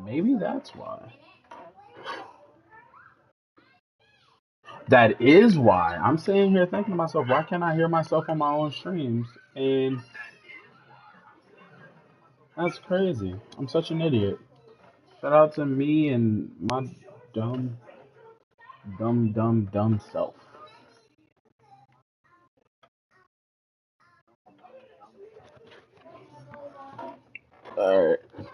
Maybe that's why. That is why. I'm sitting here thinking to myself, why can't I hear myself on my own streams? And that's crazy. I'm such an idiot. Shout out to me and my dumb, dumb self. Alright, let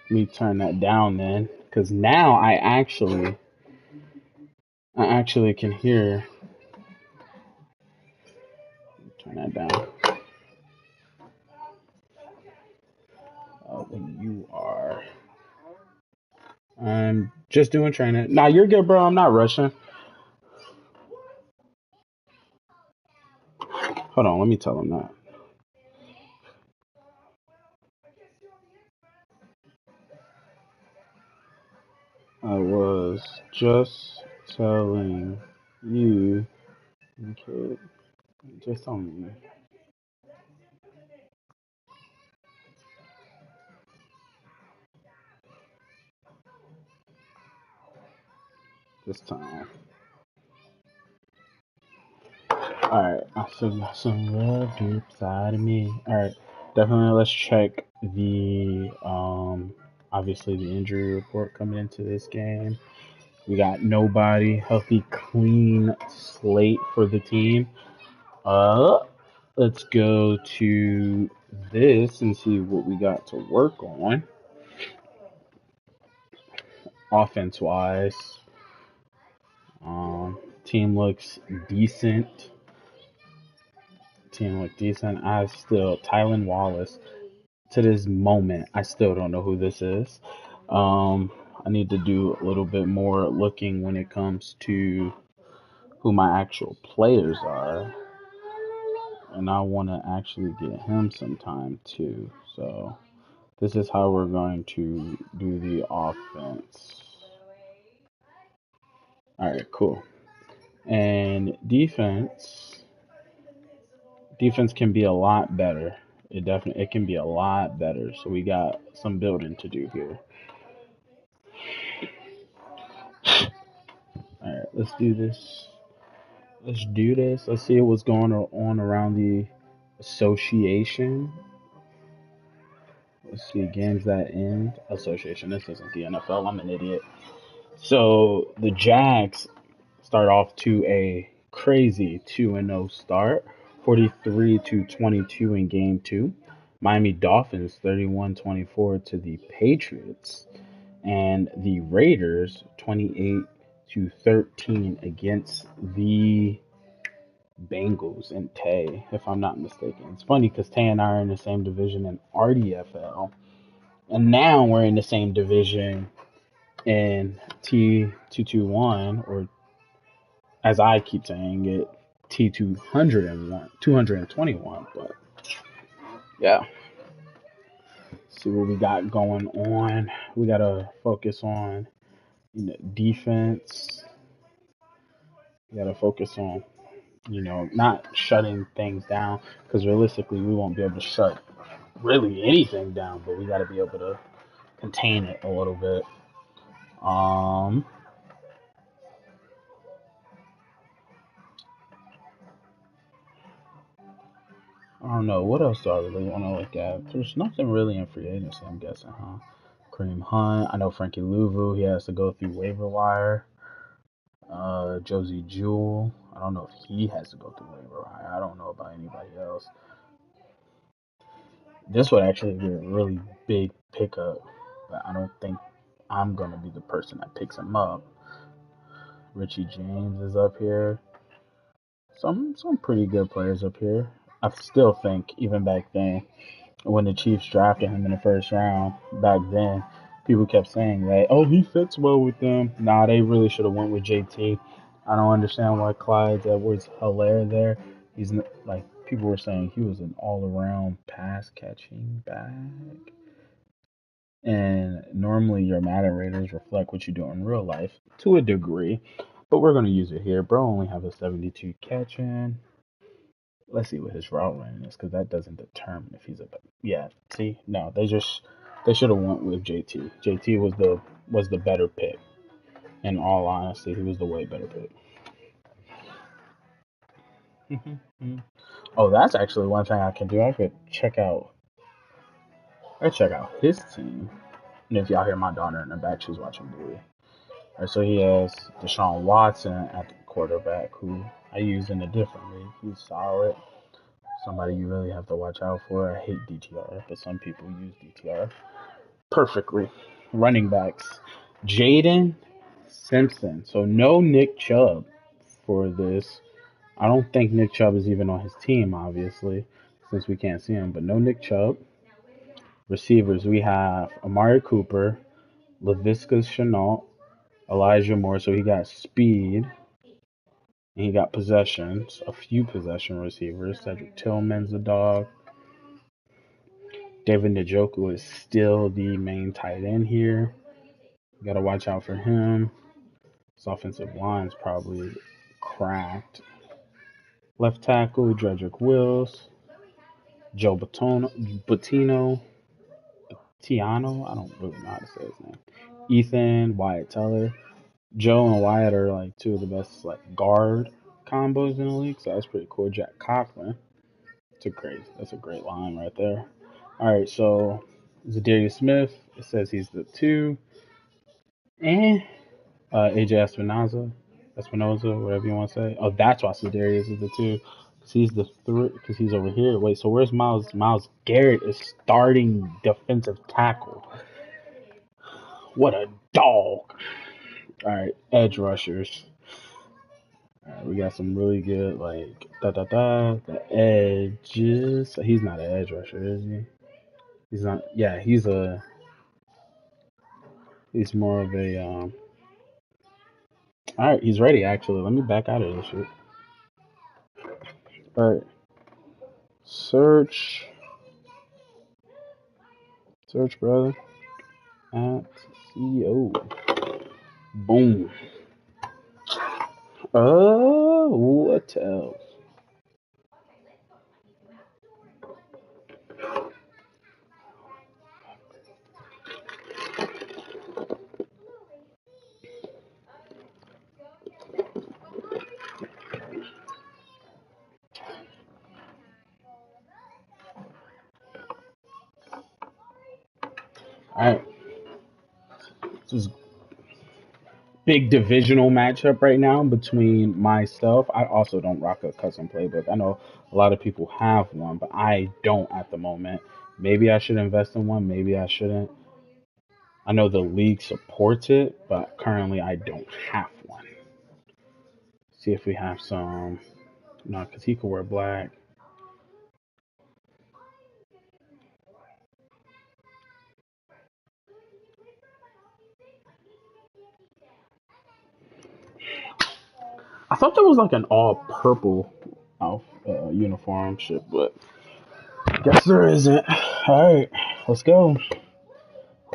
me turn that down then. Because now I actually can hear. Turn that down. When you are. I'm just doing training. Nah, you're good, bro. I'm not rushing. Hold on, let me tell him that. I was just telling you. Okay, just telling you. This time. Alright, I still got some love deep inside of me. Alright, definitely let's check the obviously the injury report coming into this game. We got nobody, healthy, clean slate for the team. Let's go to this and see what we got to work on. Offense wise, team looks decent. I still Tylen Wallace. To this moment, I still don't know who this is. I need to do a little bit more looking when it comes to who my actual players are. And I want to actually get him some time too. So this is how we're going to do the offense. All right, cool. And defense can be a lot better. It can be a lot better. So we got some building to do here. All right, let's do this. Let's see what's going on around the association. Let's see games that end. Association. This isn't the NFL. I'm an idiot. So the Jags start off to a crazy 2-0 start, 43-22 in game 2. Miami Dolphins 31-24 to the Patriots, and the Raiders 28-13 against the Bengals and Tay, if I'm not mistaken. It's funny because Tay and I are in the same division in RDFL, and now we're in the same division in T221, or as I keep saying it, T221. But yeah, see what we got going on. We gotta focus on defense. We gotta focus on not shutting things down, because realistically we won't be able to shut really anything down, but we got to be able to contain it a little bit. I don't know. What else do I really want to look at? There's nothing really in free agency, I'm guessing, huh? Kareem Hunt. I know Frankie Louvu. He has to go through waiver wire. Josie Jewell. I don't know if he has to go through waiver wire. I don't know about anybody else. This would actually be a really big pickup, but I don't think I'm going to be the person that picks him up. Richie James is up here. Some pretty good players up here. I still think even back then, when the Chiefs drafted him in the first round, back then, people kept saying that, oh, he fits well with them. Nah, they really should have went with JT. I don't understand why Clyde Edwards-Helaire there. He's like, people were saying he was an all-around pass-catching back. And normally your Madden ratings reflect what you do in real life to a degree, but we're going to use it here. Bro only have a 72 catching. Let's see what his route running is, because that doesn't determine if he's a. Yeah, see? No, they just They should have went with JT. JT was the better pick. In all honesty, he was the way better pick. Oh, that's actually one thing I can do. I could check out his team. And if y'all hear my daughter in the back, she's watching Bluey. Right, so he has Deshaun Watson at the quarterback, who I use in a different league. He's solid. Somebody you really have to watch out for. I hate DTR, but some people use DTR perfectly. Running backs, Jaden Simpson. So no Nick Chubb for this. I don't think Nick Chubb is even on his team, obviously, since we can't see him. But no Nick Chubb. Receivers, we have Amari Cooper, Laviska Shenault, Elijah Moore. So he got speed. And he got possessions, a few possession receivers. Cedric Tillman's a dog. David Njoku is still the main tight end here. You got to watch out for him. His offensive line's probably cracked. Left tackle, Jedrick Wills. Joe Tiano, I don't really know how to say his name. Ethan, Wyatt Teller. Joe and Wyatt are like two of the best like guard combos in the league, so that's pretty cool. Jack Coughlin. That's a great line right there. All right, so Zadarius Smith, it says he's the 2. And AJ Espinoza, whatever you want to say. Oh, that's why Zadarius is the 2. Because he's the 3, because he's over here. Wait, so where's Miles? Miles Garrett is starting defensive tackle. What a dog. All right, edge rushers. All right, we got some really good, like, the edges. He's not an edge rusher, is he? He's not. Yeah, he's more of a. All right, he's ready. Actually, let me back out of this shit. All right, search, brother. At CEO. Boom. Oh, what else? All right. This is big divisional matchup right now between myself. I also don't rock a custom playbook. I know a lot of people have one, but I don't at the moment. Maybe I should invest in one. Maybe I shouldn't. I know the league supports it, but currently I don't have one. See if we have some. No, because he could wear black. I thought there was like an all purple uniform shit, but guess there isn't. All right, let's go.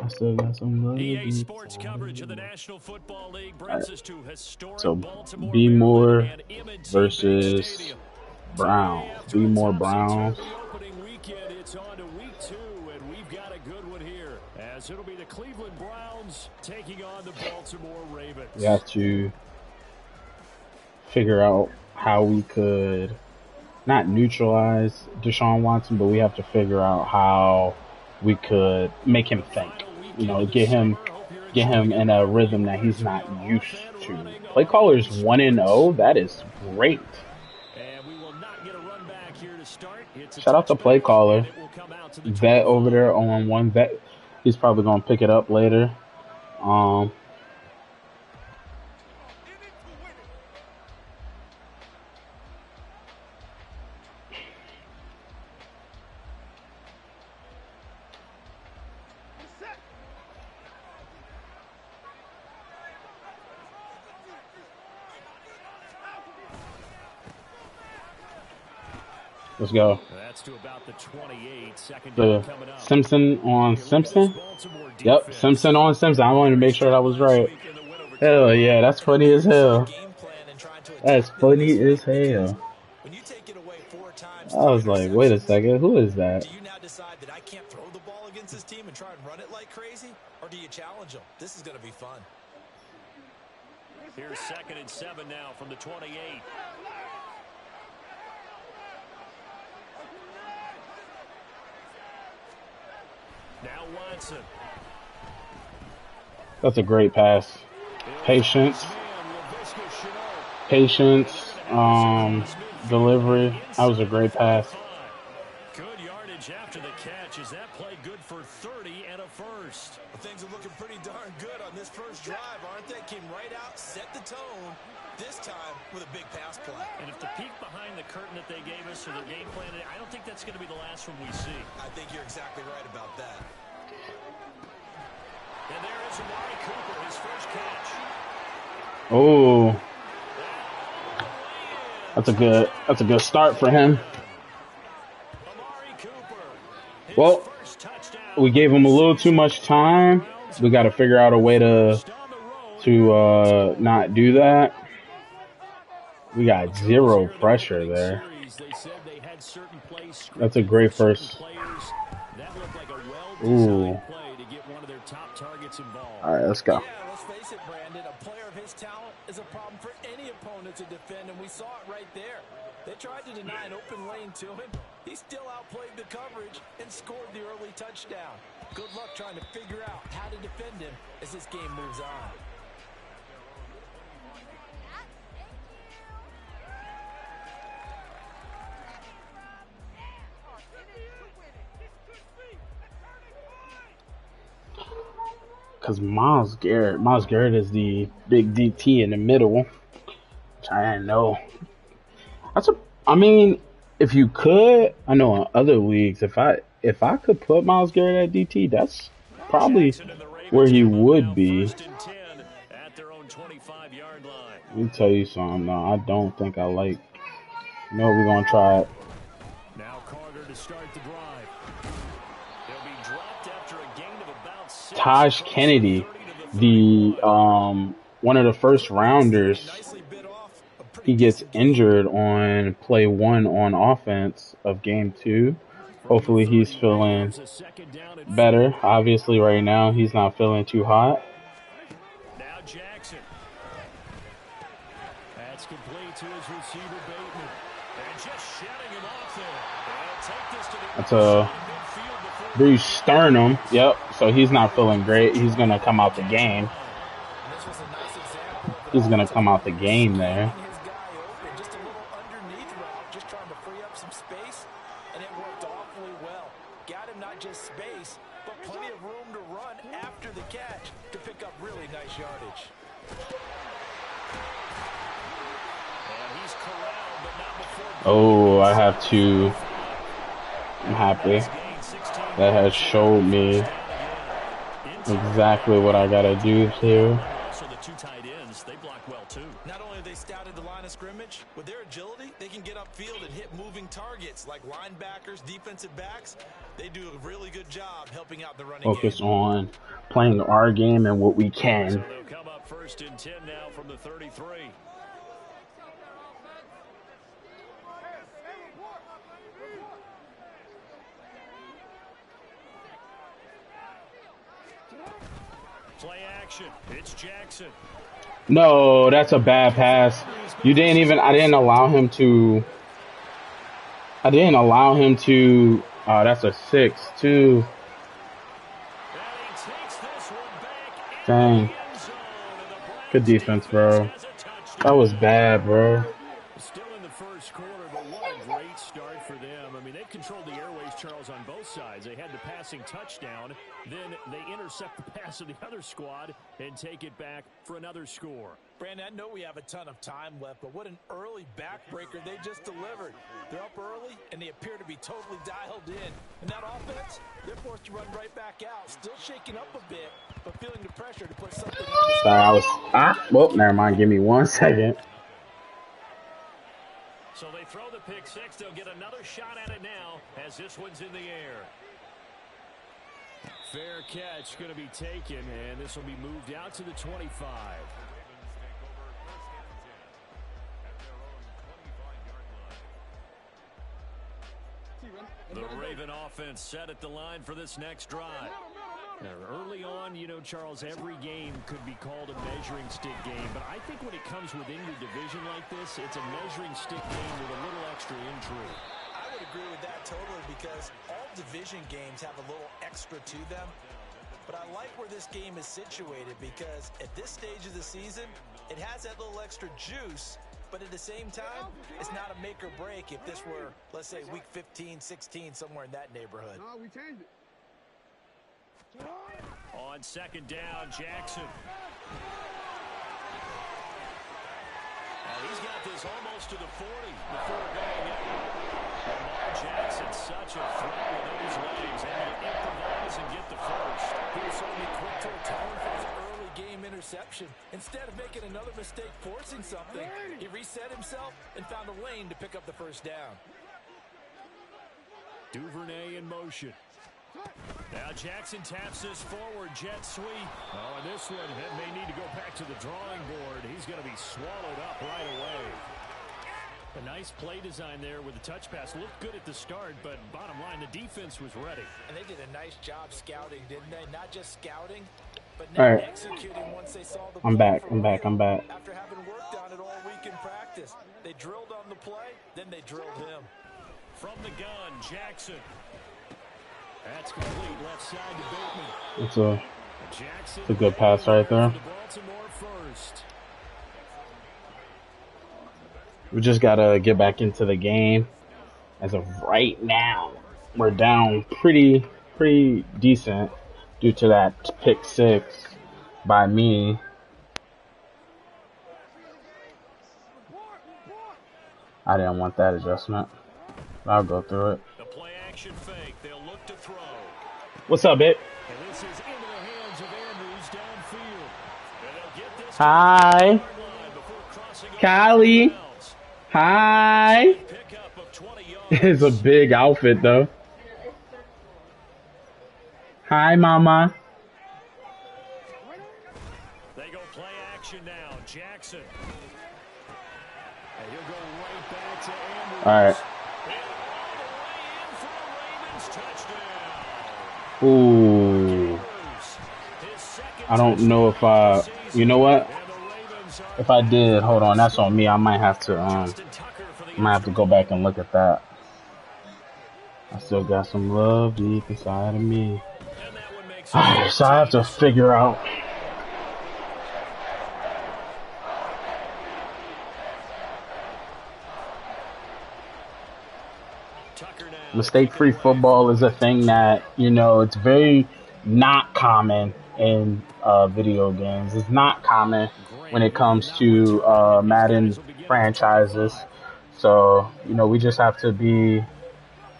I still got some EA Sports coverage of the National Football League brings us to historic So Baltimore, B More Maryland, and M&T Bank versus Stadium. Browns. After B a More topsy-turvy Browns. opening weekend, it's on to week 2, and we've got a good one here, as it'll be the Cleveland Browns taking on the Baltimore Ravens. We have to figure out how we could not neutralize Deshaun Watson, but we have to figure out how we could make him think. You know, get him in a rhythm that he's not used to. Play caller's 1-0. That is great. Shout out to play caller. Vet over there on 1 vet. He's probably gonna pick it up later. Let's go. That's to about the 28. Simpson on Simpson? Yep, Simpson on Simpson. I wanted to make sure that was right. Hell yeah, that's funny as hell. That's funny as hell. I was like, wait a second, who is that? Do you now decide that I can't throw the ball against this team and try and run run it like crazy, or do you challenge them? This is going to be fun. Here's 2nd and 7 now from the 28. Now Watson. That's a great pass. Patience. Patience. Delivery. That was a great pass. Good yardage after the catch. Is that play good for 30 and a first? Well, things are looking pretty darn good on this first drive, aren't they? Came right out, set the tone, this time with a big pass play. And if the peek behind the curtain that they gave us or their game plan, I don't think that's going to be the last one we see. I think you're exactly right about that. And there is Amari Cooper, his first catch. Oh. That's a good start for him. Well, we gave him a little too much time. We got to figure out a way to not do that. We got zero pressure there. That's a great first. Ooh. All right, let's go. Yeah, let's face it, Brandon. A player of his talent is a problem for any opponent to defend, and we saw it right there. They tried to deny an open lane to him. He still outplayed the coverage and scored the early touchdown. Good luck trying to figure out how to defend him as this game moves on. Because Myles Garrett is the big DT in the middle, which I didn't know. I mean, if you could, I know in other leagues, if I could put Myles Garrett at DT, that's probably where he would be. Let me tell you something, though. I don't think I like. No, we're gonna try it. Now Carter to start the drive. They'll be dropped after a gain of about 6. Taj Kennedy, the one of the first rounders, he gets injured on play 1 on offense of game 2. Hopefully he's feeling better. Obviously right now he's not feeling too hot. Now Jackson. That's complete to his receiver Bateman. And just shutting him off there. Take this to the That's a Bruce Sternum. Yep. So he's not feeling great. He's gonna come out the game. He's gonna come out the game there. Just a little underneath route, just trying to free up some space, and it worked awfully well. Got him not just space, but plenty of room to run after the catch to pick up really nice yardage. And he's corralled, but not before. Oh, I'm happy. That has showed me exactly what I gotta do here. Also, the 2 tight ends, they block well too. Not only have they scouted the line of scrimmage, with their agility, they can get upfield and hit moving targets like linebackers, defensive backs. They do a really good job helping out the running Focus game. on playing our game and what we can. So they'll come up 1st and 10 now from the 33. Play action. It's Jackson. No, that's a bad pass. I didn't allow him to. That's a 6-2. Dang. Good defense, bro. That was bad, bro. Still in the first quarter, but what a great start for them. I mean, they've controlled the airways, Charles, on both sides. They had the passing touchdown. Then they intercept the pass of the other squad and take it back for another score. Brandon, I know we have a ton of time left, but what an early backbreaker they just delivered. They're up early, and they appear to be totally dialed in. And that offense, they're forced to run right back out. Still shaking up a bit, but feeling the pressure to put something on the Sorry, well, never mind. Give me 1 second. So they throw the pick 6. They'll get another shot at it now as this one's in the air. Fair catch going to be taken, and this will be moved out to the 25. The Raven offense set at the line for this next drive. Early on, you know, Charles, every game could be called a measuring stick game, but I think when it comes within your division like this, it's a measuring stick game with a little extra intrigue. I would agree with that totally because all division games have a little extra to them. But I like where this game is situated because at this stage of the season, it has that little extra juice, but at the same time, it's not a make or break if this were, let's say, week 15, 16, somewhere in that neighborhood. No, we changed it. On second down, Jackson. He's got this almost to the 40 before going out. Lamar Jackson, such a threat with those legs, able to improvise and get the first. He was certainly quick to atone for his early game interception. Instead of making another mistake forcing something, he reset himself and found a lane to pick up the first down. Duvernay in motion. Now Jackson taps this forward, jet sweep. Oh, and this one may need to go back to the drawing board. He's going to be swallowed up right away. A nice play design there with the touch pass. Looked good at the start, but bottom line, the defense was ready. And they did a nice job scouting, didn't they? Not just scouting, but now executing once they saw the play. I'm back. After having worked on it all week in practice. They drilled on the play, then they drilled him. From the gun, Jackson. That's complete left side to Bateman. It's a good pass right there. We just gotta get back into the game. As of right now, we're down pretty decent due to that pick 6 by me. I didn't want that adjustment. I'll go through it. The play action fake. They'll look to throw. What's up, babe? And this is into the hands of Andrews downfield. And they'll get this Hi. Callie. Hi. It's a big outfit, though. Hi, Mama. They go play action now. Jackson. And he'll go right back to Andrews. All right. Ooh. I don't know if you know what? If I did, hold on, that's on me. I might have to go back and look at that. I still got some love deep inside of me. Alright, so I have to figure out. Mistake-free football is a thing that, you know, it's very not common in video games. It's not common when it comes to Madden franchises. So, you know, we just have to be a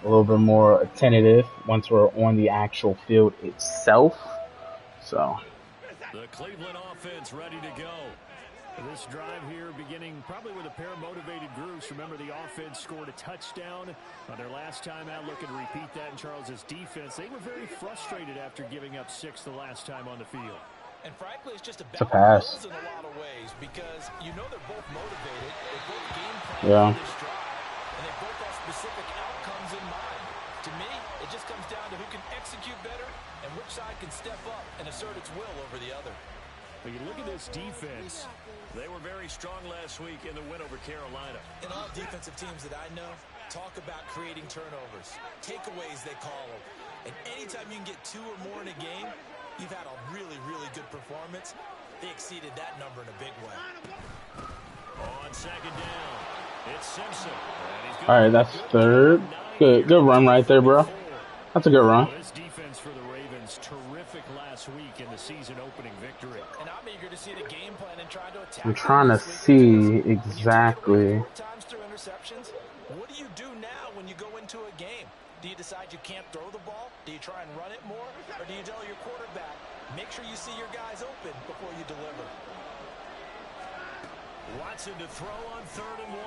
little bit more attentive once we're on the actual field itself. So. The Cleveland offense ready to go. This drive here beginning probably with a pair of motivated groups. Remember, the offense scored a touchdown on their last time out. Looking to repeat that in Charles's defense. They were very frustrated after giving up 6 the last time on the field. And frankly, it's just a pass in a lot of ways because you know they're both motivated. They both game plan for this drive, and they both have specific outcomes in mind. To me, it just comes down to who can execute better and which side can step up and assert its will over the other. But you look at this defense. They were very strong last week in the win over Carolina. And all defensive teams that I know talk about creating turnovers, takeaways they call them. And anytime you can get 2 or more in a game, you've had a really, really good performance. They exceeded that number in a big way. On second down, it's Simpson. All right, that's third. Good run right there, bro. That's a good run. This defense for the Ravens, terrific last week in the season-opening victory. And I'm eager to see the game plan and try to attack. I'm trying to see exactly. Times through interceptions. What do you do now when you go into a game? Do you decide you can't throw the ball? Do you try and run it more? Or do you tell your quarterback, make sure you see your guys open before you deliver? Watson to throw on 3rd and 1.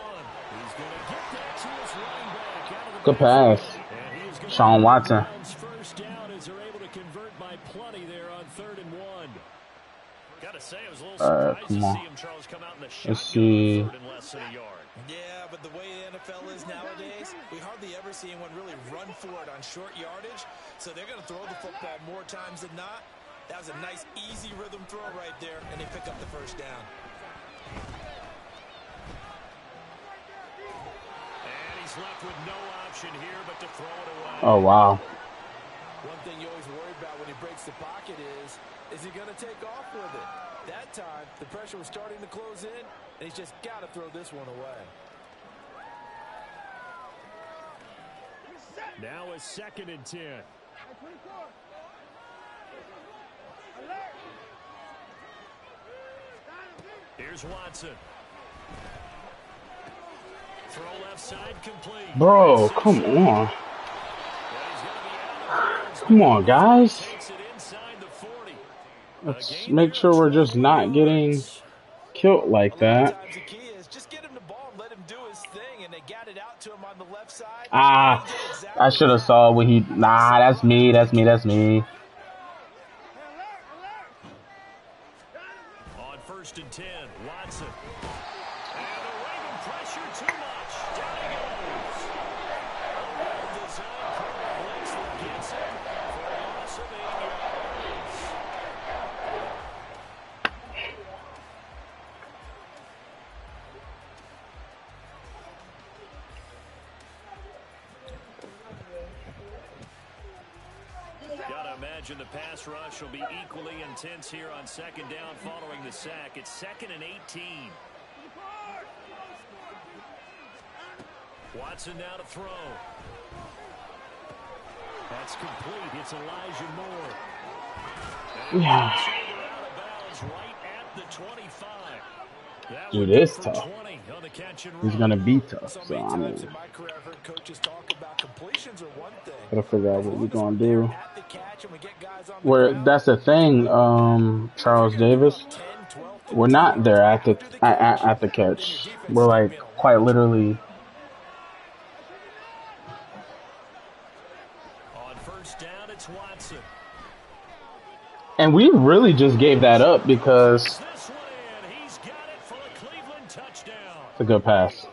He's going to get that to his running back out of the good pass. Sean Watson. First down as they're able to convert by plenty there on 3rd and 1. Gotta say, I was a little surprised come to on. see him, Charles, come out in the Let's shotgun see. on third and less than a yard. Yeah, but the way the NFL is nowadays, we hardly ever see anyone really run for it on short yardage. So they're going to throw the football more times than not. That was a nice, easy rhythm throw right there, and they pick up the first down. And he's left with no option here but to throw it away. Oh, wow. One thing you always worry about when he breaks the pocket is he going to take off with it? That time, the pressure was starting to close in, and he's just got to throw this one away. Now a 2nd and 10. Here's Watson. Throw left side complete. Bro, come on. Come on, guys. Let's make sure we're just not getting killed like that. Ah, I should have saw what he... Nah, that's me. On 1st and 10, Watson. And the Raven pressure too much. Down he goes. A well-designed quarter blitz that gets him for a loss of 8 yards. Gotta imagine the pass rush will be equally intense here on 2nd down following the sack. It's 2nd and 18. Watson now to throw. That's complete. It's Elijah Moore. Yeah. Out of bounds right at the 25. Dude, it's tough. He's going to be tough. So, I mean, gotta figure out what we're going to do. That's the thing, Charles Davis. We're not there at the catch. We're like quite literally. On 1st down, it's Watson. And we really just gave that up because it's a good pass.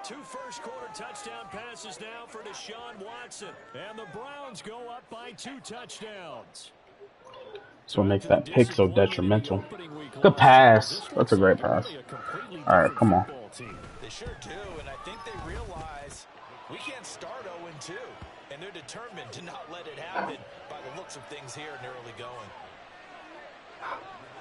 2 first-quarter touchdown passes now for Deshaun Watson. And the Browns go up by 2 touchdowns. That's what makes that pick so detrimental. Good pass. That's a great pass. All right, come on. They sure do, and I think they realize we can't start 0-2, and they're determined to not let it happen by the looks of things here in the early going.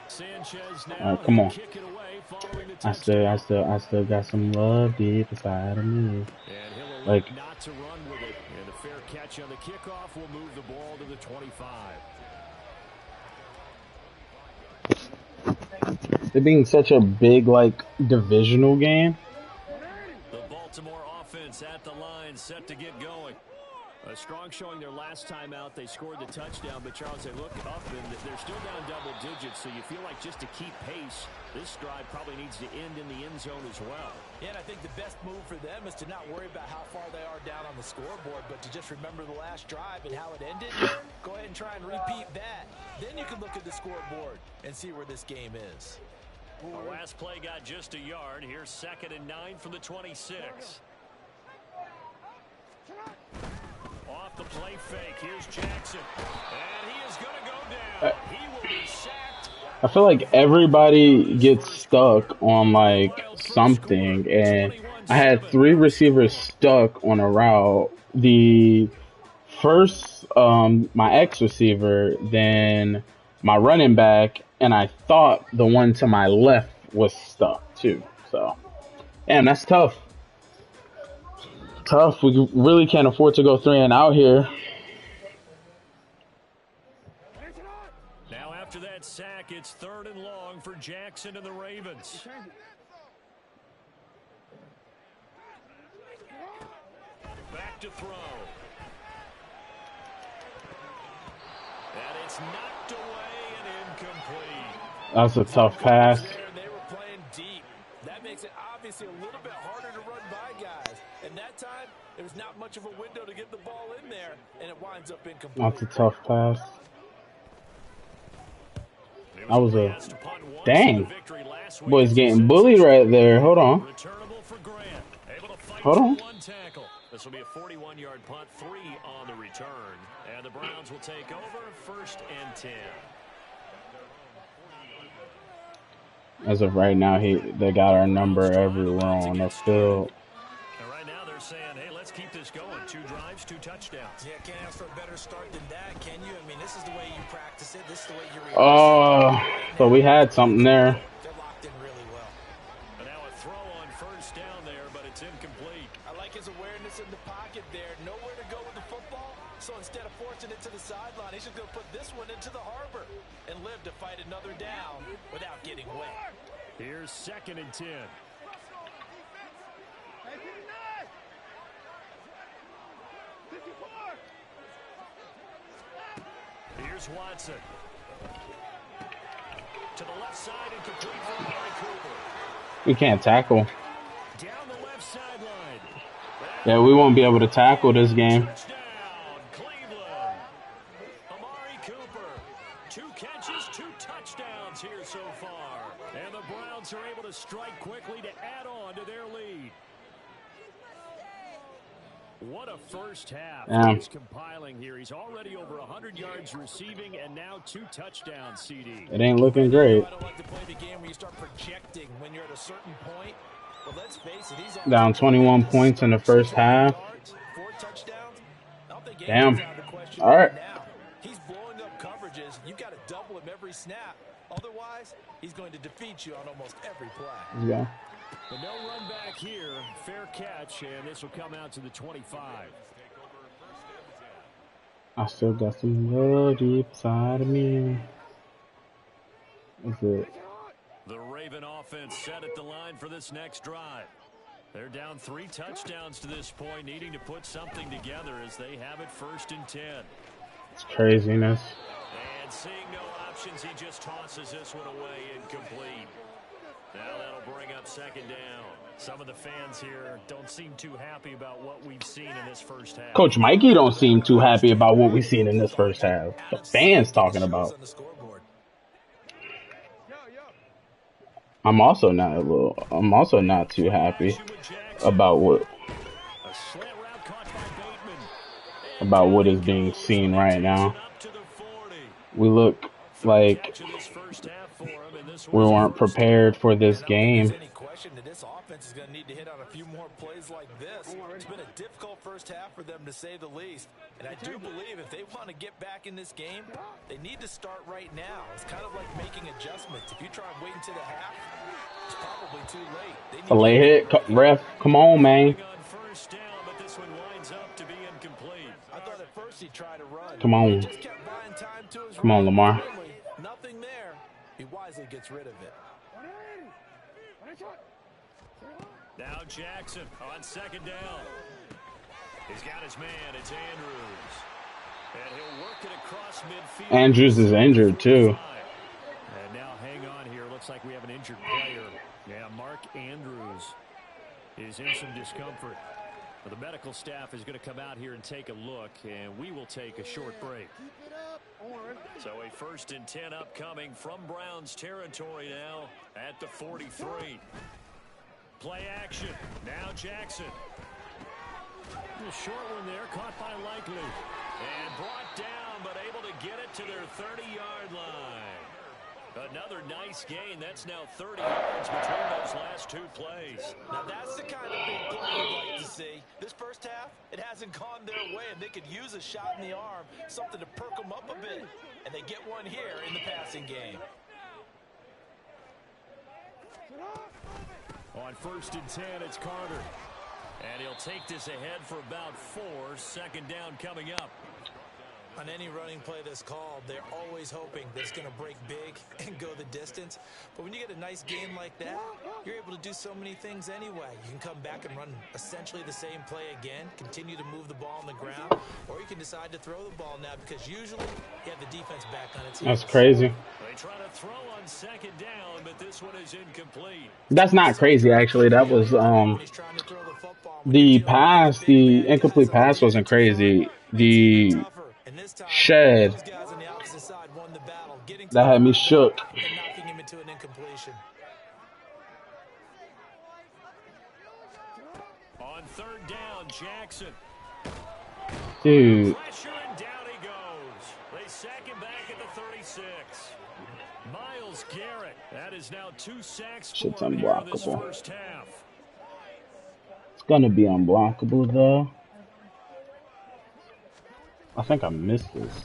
Sanchez now. All right, come on. Kick it away following the I still got some love deep inside of me. And he'll like not to run with it. And a fair catch on the kickoff will move the ball to the 25. It being such a big like divisional game. The Baltimore offense at the line, set to get going. A strong showing their last time out. They scored the touchdown, but Charles, they look up and they're still down double digits, so you feel like just to keep pace, this drive probably needs to end in the end zone as well. Yeah, and I think the best move for them is to not worry about how far they are down on the scoreboard, but to just remember the last drive and how it ended. Go ahead and try and repeat that. Then you can look at the scoreboard and see where this game is. The last play got just a yard. Here's 2nd and 9 from the 26. Off the play fake. Here's Jackson. And he is going to go down. He will be sacked. I feel like everybody gets stuck on like something, and I had 3 receivers stuck on a route. The first, my X receiver, then my running back, and I thought the one to my left was stuck too. So, damn, that's tough. Tough. We really can't afford to go 3 and out here. Now after that sack, it's 3rd and long for Jackson and the Ravens. Back to throw. And it's knocked away and incomplete. That's a tough pass. They were playing deep. That makes it obviously a little bit harder to run by guys. And that time, there was not much of a window to get the ball in there, and it winds up incomplete. That's a tough pass. The That was a dang. Boy's getting bullied right there. Hold on. Hold on. This will be a 41-yard punt, 3 on the return. And the Browns will take over 1st and 10. As of right now, they got our number everywhere on the field. And right now they're saying, hey, let's keep this going. 2 drives, 2 touchdowns. Yeah, can't ask for a better start than that, can you? I mean, this is the way you practice it. This is the way you rehearse it. So we had something there. They're locked in really well. And now a throw on 1st down there, but it's incomplete. I like his awareness in the pocket there. Nowhere to go with the football. So instead of forcing it to the sideline, he's just going to put this one into the harbor and live to fight another down without getting wet. Here's 2nd and 10. Here's Watson. To the left side and complete for Amari Cooper. We can't tackle. Down the left sideline. Yeah, we won't be able to tackle this game. Touchdown, Cleveland. Amari Cooper. 2 catches, 2 touchdowns here so far. And the Browns are able to strike quickly to add on to their lead. What a first half he's compiling here. He's already over 100 yards receiving and now 2 touchdowns, CD. It ain't looking great. I don't like to play the game where you start projecting when you're at a certain point. But let's face it, he's down 21 points in the first half. 4 touchdowns. Damn. All right. He's blowing up coverages. You've got to double him every snap. Otherwise, he's going to defeat you on almost every play. Yeah. But no run back here. Fair catch, and this will come out to the 25. I still got some love deep inside of me. That's it. The Raven offense set at the line for this next drive. They're down 3 touchdowns to this point, needing to put something together as they have it 1st and 10. It's craziness. And seeing no options, he just tosses this one away incomplete. Now that'll bring up 2nd down. Some of the fans here don't seem too happy about what we've seen in this first half. Coach Mikey don't seem too happy about what we've seen in this first half. The fans talking about. I'm also not too happy about what is being seen right now. We look like we weren't prepared for this game. This offense is going to need to hit on a few more plays like this. It's been a difficult first half for them, to say the least. And I do believe if they want to get back in this game, they need to start right now. It's kind of like making adjustments. If you try and wait until the half, it's probably too late. It's a late hit. Ref, come on, man. I thought at first he tried to run. Come on. Just kept buying time to his Come on, Lamar. Nothing there. He wisely gets rid of it. Now Jackson on 2nd down. He's got his man. It's Andrews. And he'll work it across midfield. Andrews is injured, too. And now hang on here. Looks like we have an injured player. Yeah, Mark Andrews is in some discomfort. Well, the medical staff is going to come out here and take a look, and we will take a short break. So a 1st and 10 upcoming from Browns territory now at the 43. Play action. Now Jackson. A short one there, caught by Likely. And brought down, but able to get it to their 30-yard line. Another nice gain. That's now 30 yards between those last 2 plays. Now that's the kind of big play you'd like to see. This first half, it hasn't gone their way, and they could use a shot in the arm, something to perk them up a bit. And they get one here in the passing game. On 1st and 10, it's Carter. And he'll take this ahead for about 4. 2nd down coming up. On any running play that's called, they're always hoping that it's going to break big and go the distance. But when you get a nice game like that, you're able to do so many things anyway. You can come back and run essentially the same play again, continue to move the ball on the ground, or you can decide to throw the ball now because usually you have the defense back on its heels. That's crazy. They try to throw on 2nd down, but this one is incomplete. That's not crazy, actually. That was the pass, the incomplete pass wasn't crazy. The shed ball, getting to That the had me quarterback shook. and knocking him into an incompletion. On third down, Jackson. Dude. Pressure and down he goes. They sack him back at the 36. Myles Garrett. That is now 2 sacks Shit's for him here in this unblockable. first half. It's gonna be unblockable though. I think I missed this.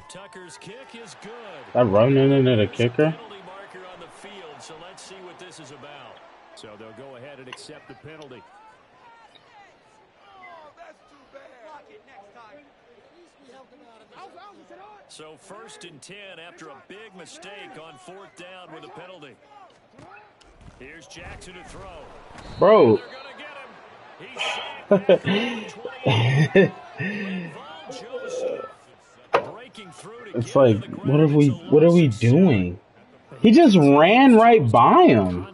Tucker's kick is good. That running into the kicker? Penalty marker on the field, so let's see what this is about. So they'll go ahead and accept the penalty. So 1st and 10 after a big mistake on 4th down with a penalty. Here's Jackson to throw. Bro. They're going to get him. He's sacked at the 28. Breaking through to It's like, what are we doing? He just ran right by him.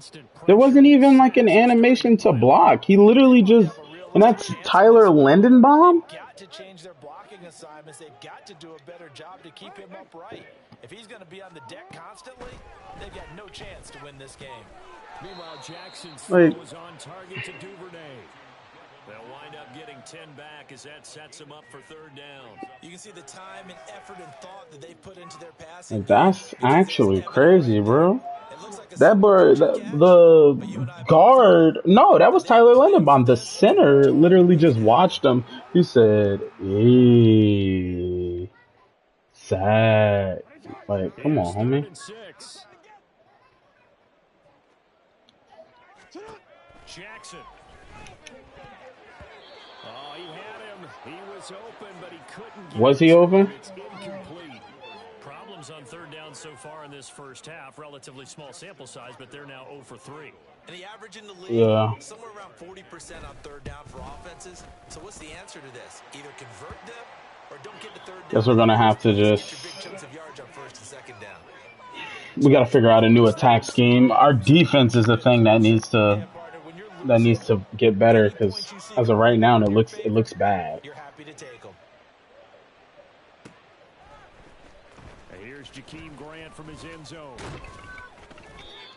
There wasn't even like an animation to block. He literally just, and that's Tyler Lindenbaum? They've got to change their blocking assignments. They've got to do a better job to keep him upright. If he's going to be on the deck constantly, they've got no chance to win this game. Meanwhile, Jackson's throw was on target to Duvernay. They'll wind up getting 10 back as that sets them up for 3rd down. You can see the time and effort and thought that they put into their passing. That's actually crazy, bro. That bird, the guard, no, that was Tyler Lindenbaum. The center literally just watched him. He said, "Hey, sad." Like, come on, homie. Jackson. Oh, he had him. He was open, but he couldn't get Was he open? It's incomplete. Problems on 3rd down so far in this first half. Relatively small sample size, but they're now 0 for 3. And the average in the league, somewhere around 40% on 3rd down for offenses. So what's the answer to this? Either convert them or don't get to 3rd down. Guess we're gonna have to just. Get your big chunks of yards on 1st and 2nd down. We got to figure out a new attack scheme. Our defense is the thing that needs to get better, because as of right now, it looks bad. You're happy to take them. Here's Jakeem Grant from his end zone.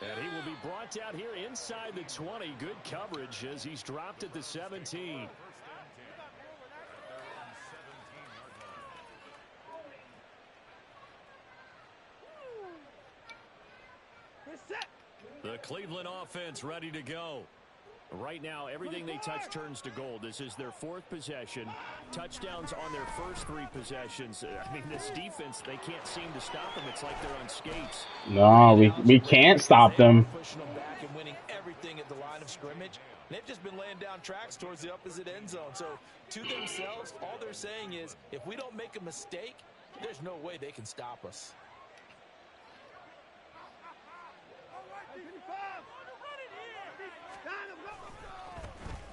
And he will be brought out here inside the 20. Good coverage as he's dropped at the 17. The Cleveland offense ready to go. Right now, everything they touch turns to gold. This is their 4th possession. Touchdowns on their first 3 possessions. I mean, this defense, they can't seem to stop them. It's like they're on skates. No, we can't stop them. Pushing them back and winning everything at the line of scrimmage. They've just been laying down tracks towards the opposite end zone. So, to themselves, all they're saying is, if we don't make a mistake, there's no way they can stop us.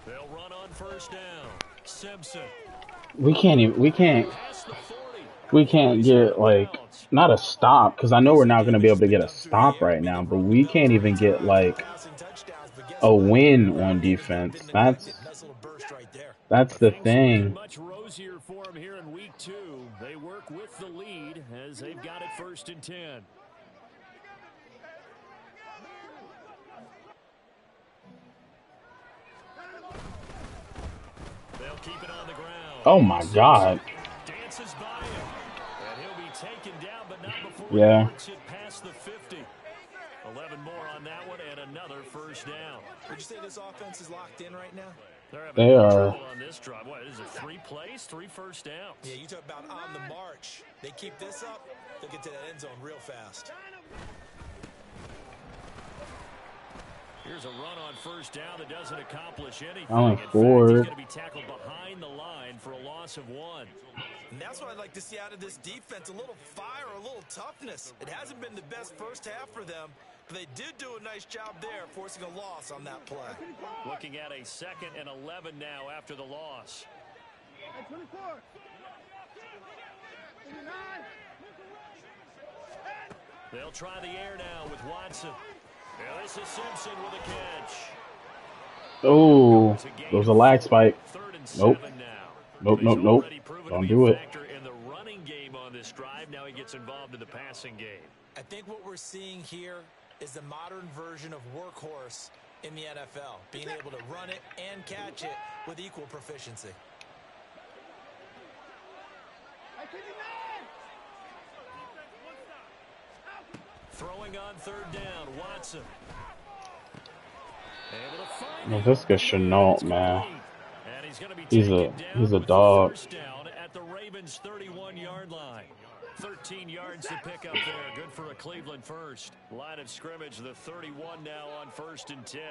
They'll run on 1st down. Simpson. We can't get, like, not a stop, because I know we're not going to be able to get a stop right now, but we can't even get, like, a win on defense. That's the thing. Much rosier for them here in week 2. They work with the lead as they've got it 1st and 10. They'll keep it on the ground. Oh my God. Dances by him. And he'll be taken down, but not before he works it past the 50. 11 more on that one and another 1st down. Would you say this offense is locked in right now? They are. On this drive. What is it? 3 plays, 3 first downs. Yeah, you talk about on the march. They keep this up, they'll get to that end zone real fast. Here's a run on 1st down that doesn't accomplish anything. Only In fact, 4. he's going to be tackled behind the line for a loss of 1. And that's what I'd like to see out of this defense. A little fire, a little toughness. It hasn't been the best first half for them, but they did do a nice job there, forcing a loss on that play. Looking at a 2nd and 11 now after the loss. 24. 29. They'll try the air now with Watson. Now this is Simpson with a catch. Oh, there was a lag spike. Nope. Now. Nope. Don't do it. In the running game on this drive. Now he gets gets involved in the passing game. I think what we're seeing here is the modern version of workhorse in the NFL, being able to run it and catch it with equal proficiency. Throwing on third down, Watson. Laviska Shenault, man. He's a dog. First down at the Ravens' 31-yard line. 13 yards to pick up there. Good for a Cleveland first. Line of scrimmage, the 31 now on 1st and 10.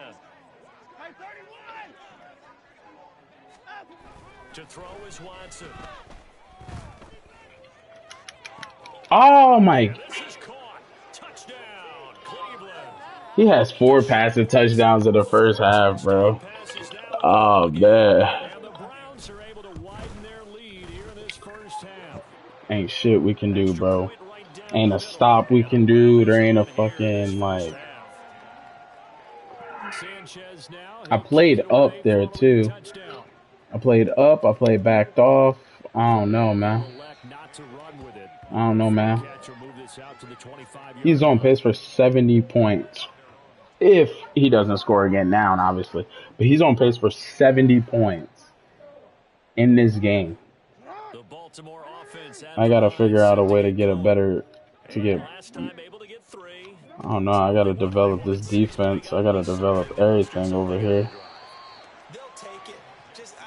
To throw is Watson. Oh my! This is caught. Touchdown, Cleveland. He has 4 passing touchdowns in the first half, bro. Oh man. And the Browns are able to widen their lead here in this first half. Ain't shit we can do, bro. Ain't a stop we can do. There ain't a fucking like. I played up there too. I played up. I played backed off. I don't know, man. I don't know, man. He's on pace for 70 points. If he doesn't score again now, obviously. But he's on pace for 70 points in this game. I gotta figure out a way to get a better, I don't know, I gotta develop this defense. I gotta develop everything over here.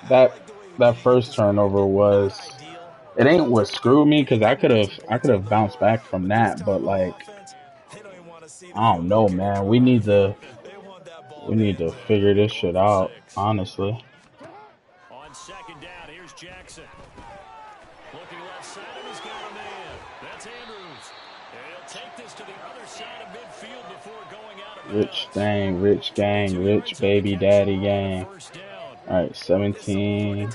That first turnover was, it ain't what screwed me, because I could have bounced back from that, but like, I don't know, man. We need to figure this shit out, honestly. On second down, here's Jackson. Looking left side, and he's got a man. That's Andrews. And he'll take this to the other side of midfield before going out of bounds. Rich gang, rich baby daddy gang. All right, 17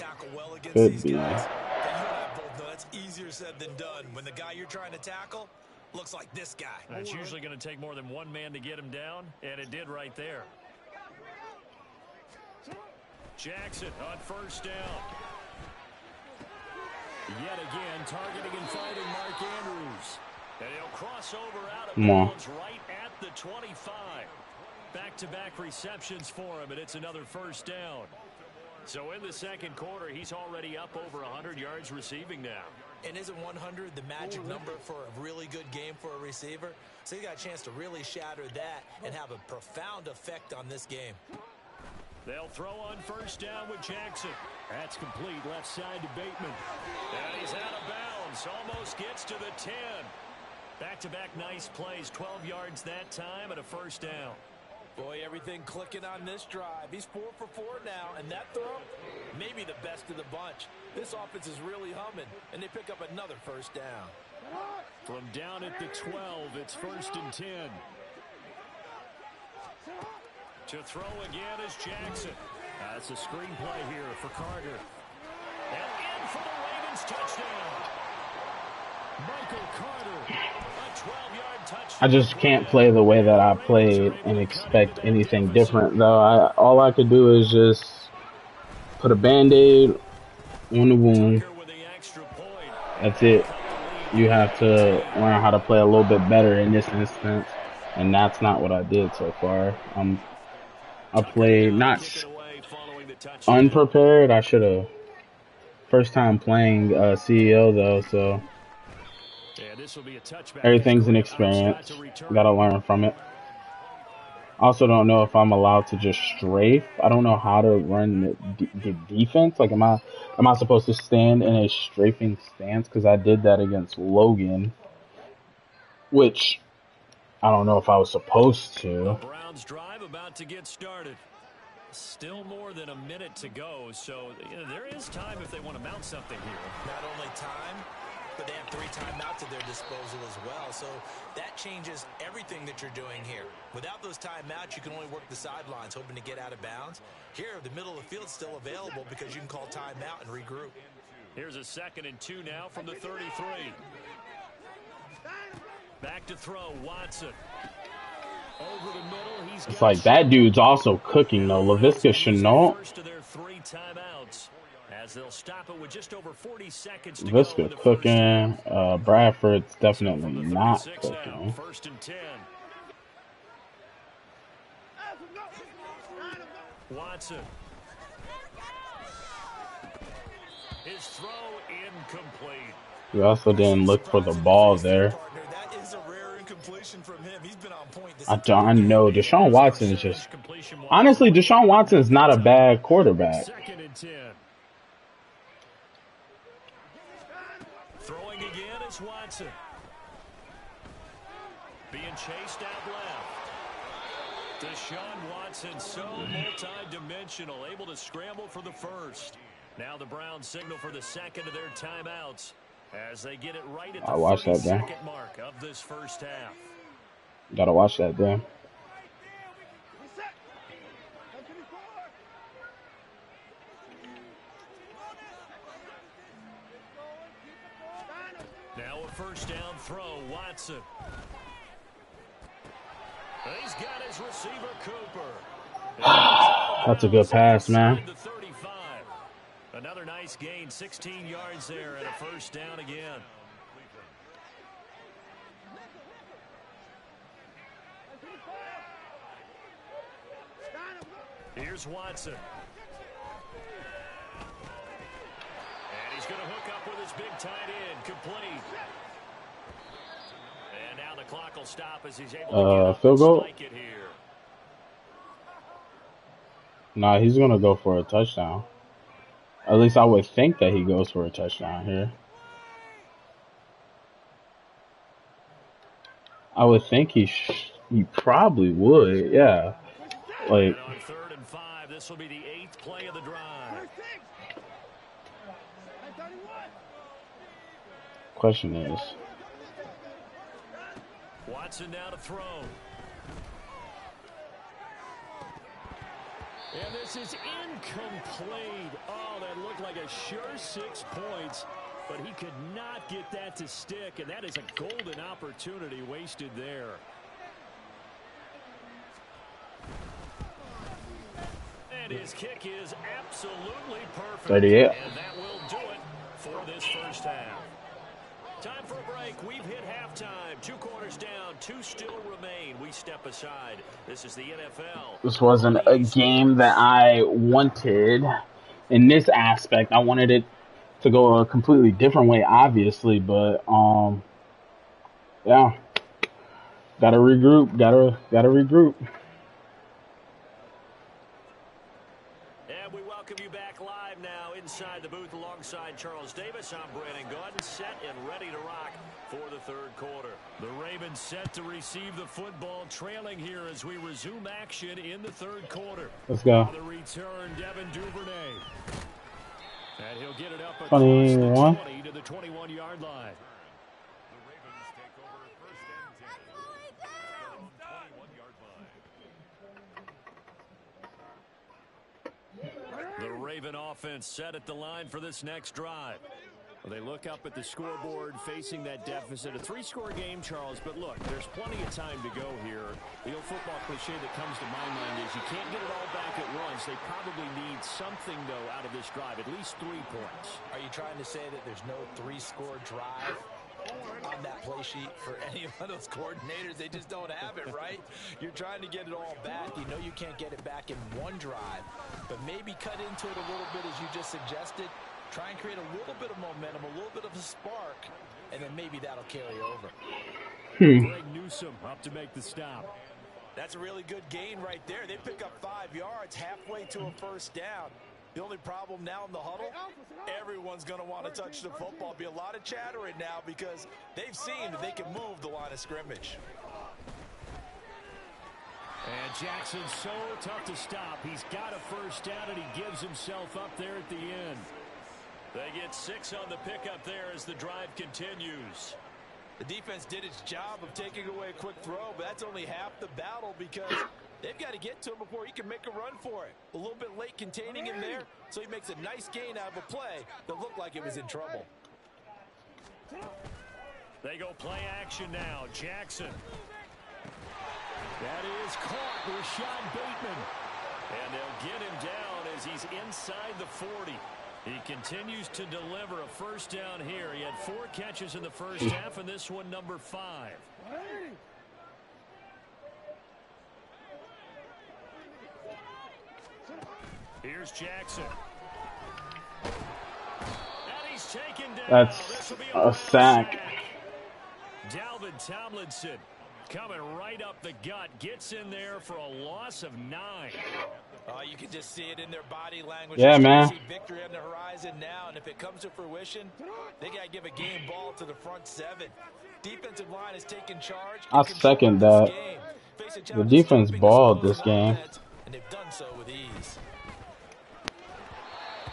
could be. That's easier said than done. When the guy you're trying to tackle looks like this guy. It's usually going to take more than one man to get him down, and it did right there. Jackson on first down. Yet again, targeting and fighting Mark Andrews. And he'll cross over out of bounds right at the 25. Back-to-back receptions for him, and it's another first down. So in the second quarter, he's already up over 100 yards receiving now. And isn't 100 the magic number for a really good game for a receiver? So he got a chance to really shatter that and have a profound effect on this game. They'll throw on first down with Jackson. That's complete left side to Bateman. And he's out of bounds. Almost gets to the 10. Back-to-back nice plays. 12 yards that time and a first down. Boy, everything clicking on this drive. He's 4 for 4 now, and that throw, maybe the best of the bunch. This offense is really humming, and they pick up another first down. From down at the 12, it's 1st and 10. To throw again is Jackson. That's a screenplay here for Carter. And in for the Ravens touchdown. Michael Carter, a 12-yard touchdown. I just can't play the way that I played and expect anything different, though. All I could do is just put a Band-Aid on the wound. That's it. You have to learn how to play a little bit better in this instance, and that's not what I did so far. I played not unprepared. I should have. First time playing CEO though, so everything's an experience. Gotta learn from it. Also don't know if I'm allowed to just strafe. I don't know how to run the defense. Like, am I supposed to stand in a strafing stance? Because I did that against Logan, which I don't know if I was supposed to. The Browns drive about to get started. Still more than a minute to go, so there is time if they want to mount something here. Not only time, but they have 3 timeouts at their disposal as well, so that changes everything that you're doing here. Without those timeouts, you can only work the sidelines, hoping to get out of bounds. Here, the middle of the field's still available because you can call timeout and regroup. Here's a 2nd and 2 now from the 33. Back to throw, Watson. Over the middle, it's like that dude's also cooking though. Laviska Shenault. as they'll stop it with just over 40 seconds to go Visca in the cooking. Bradford's so definitely from the not 36 now, cooking. 1st and 10. Watson. His throw incomplete. We also didn't look for the ball there. That is a rare incompletion from him. He's been on point this I know Deshaun Watson is just honestly Deshaun Watson is not a bad quarterback. 2nd and 10. Throwing again is Watson. Being chased out left. Deshaun Watson so multi-dimensional, able to scramble for the first. Now the Browns signal for the second of their timeouts as they get it right at the 30-second mark of this first half. Gotta watch that then. Now a first down throw, Watson. He's got his receiver, Cooper. That's a good pass, man. Another nice gain, 16 yards there, and a first down again. Here's Watson. And he's going to hook up with his big tight end, complete. And now the clock will stop as he's able to get up field goal? and spike it here. Nah, he's gonna go for a touchdown. At least I would think that he goes for a touchdown here. I would think he probably would, yeah. Like, and on 3rd and 5, this will be the 8th play of the drive. question is, Watson now to throw. And this is incomplete. Oh, that looked like a sure 6 points, but he could not get that to stick, and that is a golden opportunity wasted there. And his kick is absolutely perfect. 38. And that will do it for this first half. Time for a break. We've hit halftime. 2 quarters down. 2 still remain. We step aside. This is the NFL. This wasn't a game that I wanted in this aspect. I wanted it to go a completely different way, obviously, but yeah. Gotta regroup. Gotta regroup. And we welcome you back live now inside the booth alongside Charles Davis. I'm Brandon Gaudin, set and ready to rock for the 3rd quarter. The Ravens set to receive the football, trailing here as we resume action in the 3rd quarter. Let's go. The return, Devin Duvernay. And he'll get it up across 21. the 20 to the 21-yard line. The Raven offense set at the line for this next drive. Well, they look up at the scoreboard facing that deficit. A 3-score game, Charles, but look, there's plenty of time to go here. The old football cliche that comes to my mind is you can't get it all back at once. They probably need something, though, out of this drive, at least 3 points. Are you trying to say that there's no 3-score drive on that play sheet for any of those coordinators? They just don't have it, right? You're trying to get it all back. You know you can't get it back in one drive, but maybe cut into it a little bit as you just suggested. Try and create a little bit of momentum, a little bit of a spark, and then maybe that'll carry over. Greg Newsome up to make the stop. That's a really good gain right there. They pick up 5 yards halfway to a first down. The only problem now in the huddle, everyone's going to want to touch the football. Be a lot of chattering now because they've seen that they can move the line of scrimmage. And Jackson's so tough to stop. He's got a first down, and he gives himself up there at the end. They get 6 on the pickup there as the drive continues. The defense did its job of taking away a quick throw, but that's only half the battle because they've got to get to him before he can make a run for it. A little bit late containing him there, so he makes a nice gain out of a play that looked like it was in trouble. They go play action now. Jackson. That is caught. Rashad Bateman. And they'll get him down as he's inside the 40. He continues to deliver a first down here. He had 4 catches in the first half, and this one number 5. Here's Jackson. And he's taken down. That's a sack. Dalvin Tomlinson coming right up the gut. Gets in there for a loss of 9. You can just see it in their body language. Yeah, man. See victory on the horizon now, and if it comes to fruition, they got to give a game ball to the front 7. Defensive line has taken charge. I'll second that. The defense balled this game. And they've done so with ease.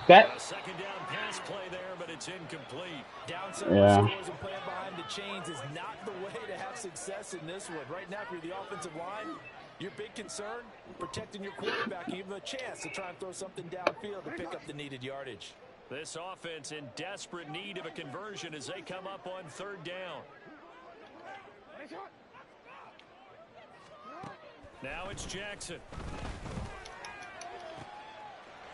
A second down pass play there, but it's incomplete. Down several scores and playing behind the chains is not the way to have success in this one. Right now, if you're the offensive line, your big concern, protecting your quarterback, give him a chance to try and throw something downfield to pick up the needed yardage. This offense in desperate need of a conversion as they come up on 3rd down. Now it's Jackson.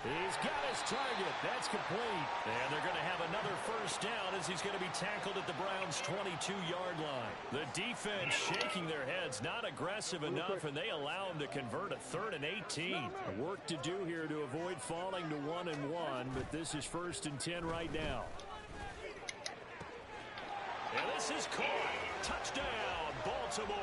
He's got his target. That's complete. And they're going to have another first down as he's going to be tackled at the Browns' 22-yard line. The defense shaking their heads, not aggressive enough, and they allow him to convert a 3rd and 18. Work to do here to avoid falling to 1 and 1, but this is 1st and 10 right now. And this is caught. Touchdown, Baltimore.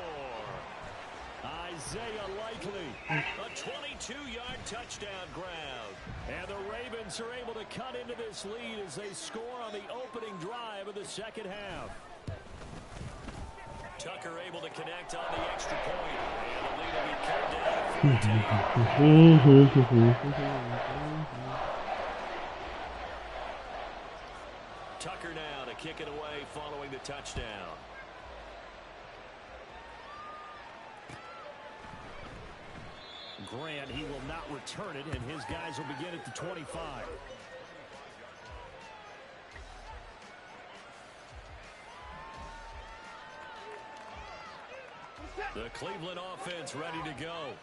Isaiah Likely, a 22-yard touchdown grab. And the Ravens are able to cut into this lead as they score on the opening drive of the second half. Tucker able to connect on the extra point. And the lead will be cut down to 14. Tucker now to kick it away following the touchdown. Grant, he will not return it, and his guys will begin at the 25. The Cleveland offense ready to go.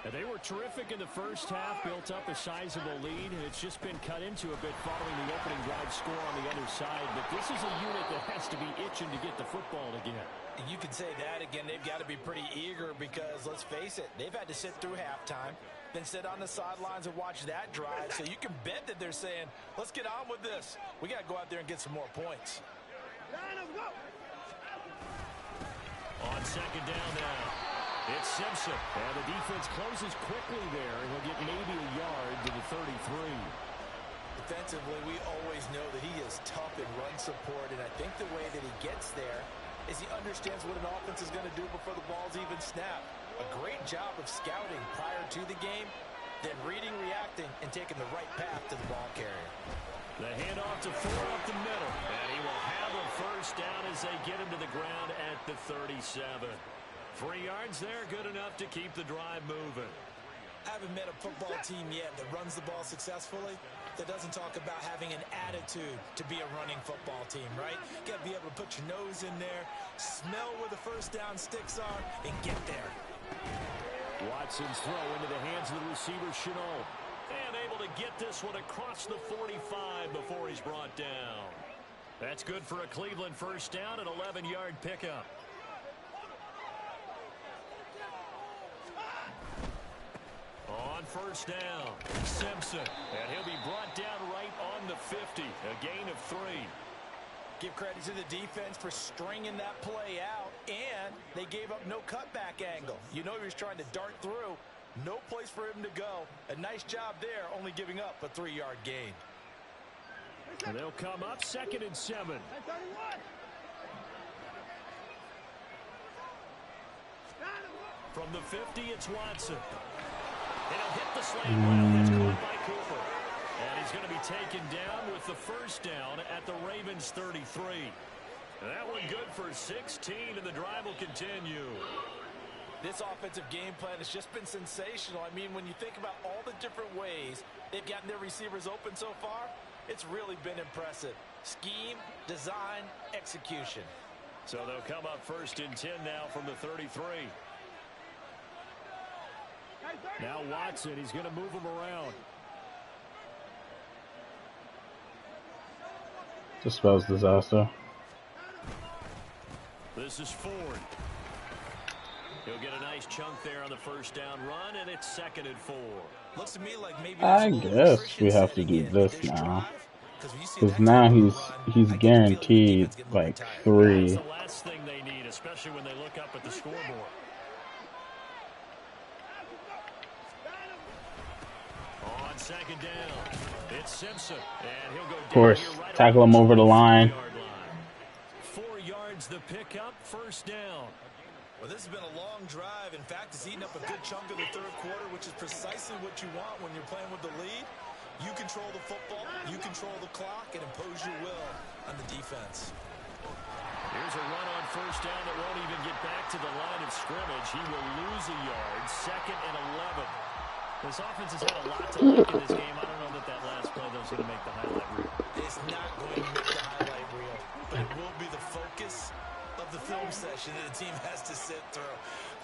And they were terrific in the first half, built up a sizable lead, and it's just been cut into a bit following the opening drive score on the other side. But this is a unit that has to be itching to get the football again. You can say that again. They've got to be pretty eager because, let's face it, they've had to sit through halftime, then sit on the sidelines and watch that drive. So you can bet that they're saying, let's get on with this. We got to go out there and get some more points. On second down now, it's Simpson. And the defense closes quickly there, and he'll get maybe a yard to the 33. Defensively, we always know that he is tough in run support, and I think the way that he gets there is he understands what an offense is going to do before the ball's even snapped. A great job of scouting prior to the game, then reading, reacting, and taking the right path to the ball carrier. The handoff to Ford up the middle, and he will have a first down as they get him to the ground at the 37. 3 yards there, good enough to keep the drive moving. I haven't met a football team yet that runs the ball successfully that doesn't talk about having an attitude to be a running football team, right? You got to be able to put your nose in there, smell where the first down sticks are, and get there. Watson's throw into the hands of the receiver, Chenault. And able to get this one across the 45 before he's brought down. That's good for a Cleveland first down, an 11-yard pickup. On first down, Simpson. And he'll be brought down right on the 50. A gain of 3. Give credit to the defense for stringing that play out, and they gave up no cutback angle. You know he was trying to dart through. No place for him to go. A nice job there, only giving up a 3-yard gain. And they'll come up 2nd and 7. From the 50, it's Watson. And he'll hit the slant route. That's caught by Cooper. And he's going to be taken down with the first down at the Ravens 33. That one good for 16, and the drive will continue. This offensive game plan has just been sensational. I mean, when you think about all the different ways they've gotten their receivers open so far, it's really been impressive. Scheme, design, execution. So they'll come up 1st and 10 now from the 33. Now Watson, he's going to move him around. Just spells disaster. This is Ford. He'll get a nice chunk there on the first down run, and it's 2nd and 4. Looks to me like maybe I guess we have to do this now. Because now he's guaranteed like 3. That's the last thing they need, especially when they look up at the scoreboard. On 2nd down, it's Simpson, and he'll go down. Of course, right tackle him over the line. 4 yards the pickup, 1st down. Well, this has been a long drive. In fact, it's eaten up a good chunk of the 3rd quarter, which is precisely what you want when you're playing with the lead. You control the football, you control the clock, and impose your will on the defense. Here's a run on 1st down that won't even get back to the line of scrimmage. He will lose a yard, 2nd and 11. This offense has had a lot to like in this game. I don't know that last play, though, is going to make the highlight reel. It's not going to make the highlight reel, but it will be the focus of the film session that the team has to sit through.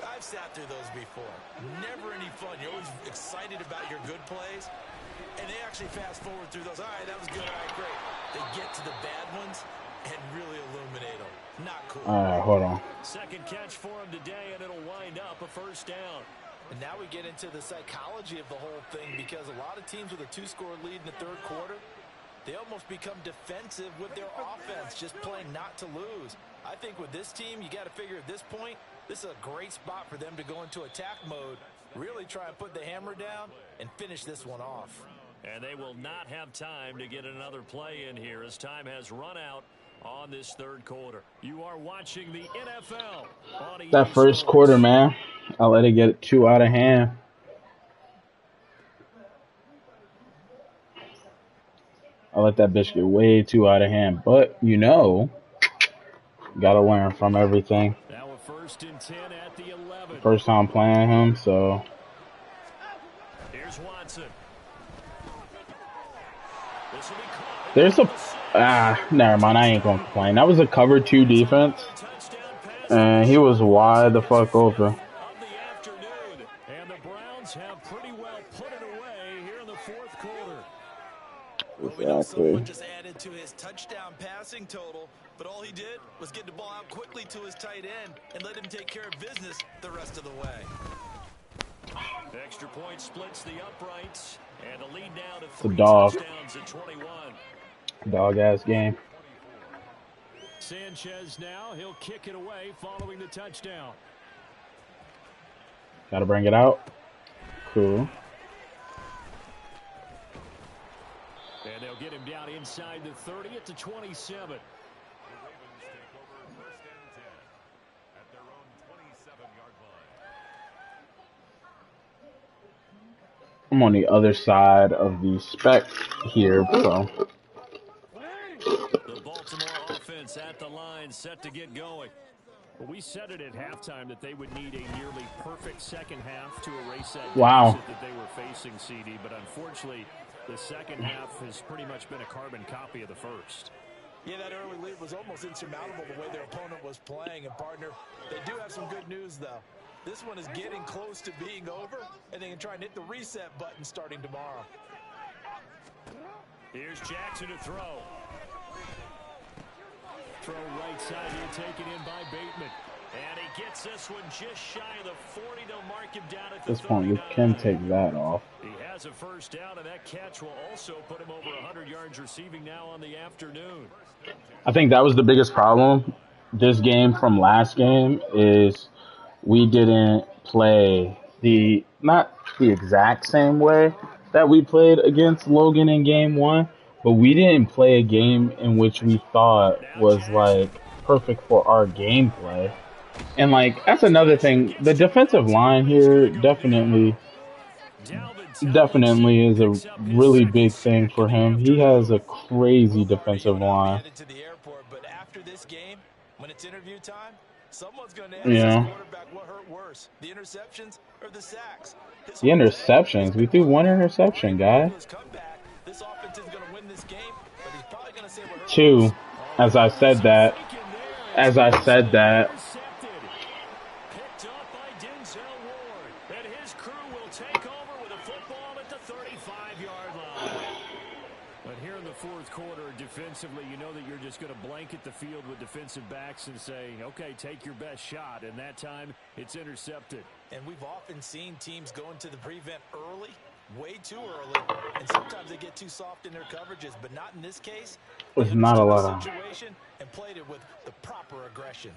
I've sat through those before. Never any fun. You're always excited about your good plays, and they actually fast forward through those. All right, that was good. All right, great. They get to the bad ones and really illuminate them. Not cool. All right, hold on. 2nd catch for him today, and it'll wind up a 1st down. And now we get into the psychology of the whole thing, because a lot of teams with a 2-score lead in the 3rd quarter, they almost become defensive with their offense, just playing not to lose. I think with this team, you got to figure at this point, this is a great spot for them to go into attack mode, really try and put the hammer down and finish this one off. And they will not have time to get another play in here as time has run out on this 3rd quarter. You are watching the NFL. That 1st quarter, man, I let it get too out of hand. I let that bitch get way too out of hand. But, you know, gotta learn from everything. Now a 1st and 10 at the 11. First time playing him, so. Here's Watson. This will be caught. There's a... never mind. I ain't gonna complain. That was a cover 2 defense. And he was wide the fuck open. And the Browns have pretty well put it away here in the 4th quarter. Well, we know someone just added to his touchdown passing total, but all he did was get the ball out quickly to his tight end and let him take care of business the rest of the way. The extra point splits the uprights, and the lead now to 3 touchdowns at 21. Dog-ass game. Sanchez now, he'll kick it away following the touchdown. Gotta bring it out. Cool. And they'll get him down inside the 30 at the 27. I'm on the other side of the spec here, so. The Baltimore offense at the line, set to get going. Well, we said it at halftime that they would need a nearly perfect 2nd half to erase that deficit that they were facing, CD. But unfortunately, the 2nd half has pretty much been a carbon copy of the 1st. Yeah, that early lead was almost insurmountable the way their opponent was playing. And, partner, they do have some good news, though. This one is getting close to being over, and they can try and hit the reset button starting tomorrow. Here's Jackson to throw. Throw right side here, taken in by Bateman. And he gets this one just shy of the 40. They'll mark him down at the 39. At this point, we can take that off. He has a 1st down, and that catch will also put him over 100 yards receiving now on the afternoon. I think that was the biggest problem this game from last game is we didn't play not the exact same way that we played against Logan in game 1, but we didn't play a game in which we thought was like perfect for our gameplay. And like that's another thing. The defensive line here definitely is a really big thing for him. He has a crazy defensive line. But after this game, when it's interview time, someone's going to ask his quarterback what hurt worse, the interceptions or the sacks. The interceptions. We threw 1 interception, guy. 2. As I said that. Picked up by Denzel Ward. And his crew will take over with a football at the 35-yard line. But here in the fourth quarter, defensively, you know that you're just going to blanket the field with defensive backs and say, okay, take your best shot. And that time, it's intercepted. And we've often seen teams go into the prevent early, way too early, and sometimes they get too soft in their coverages, but not in this case. There's not a lot the of situation and played it with the proper aggression.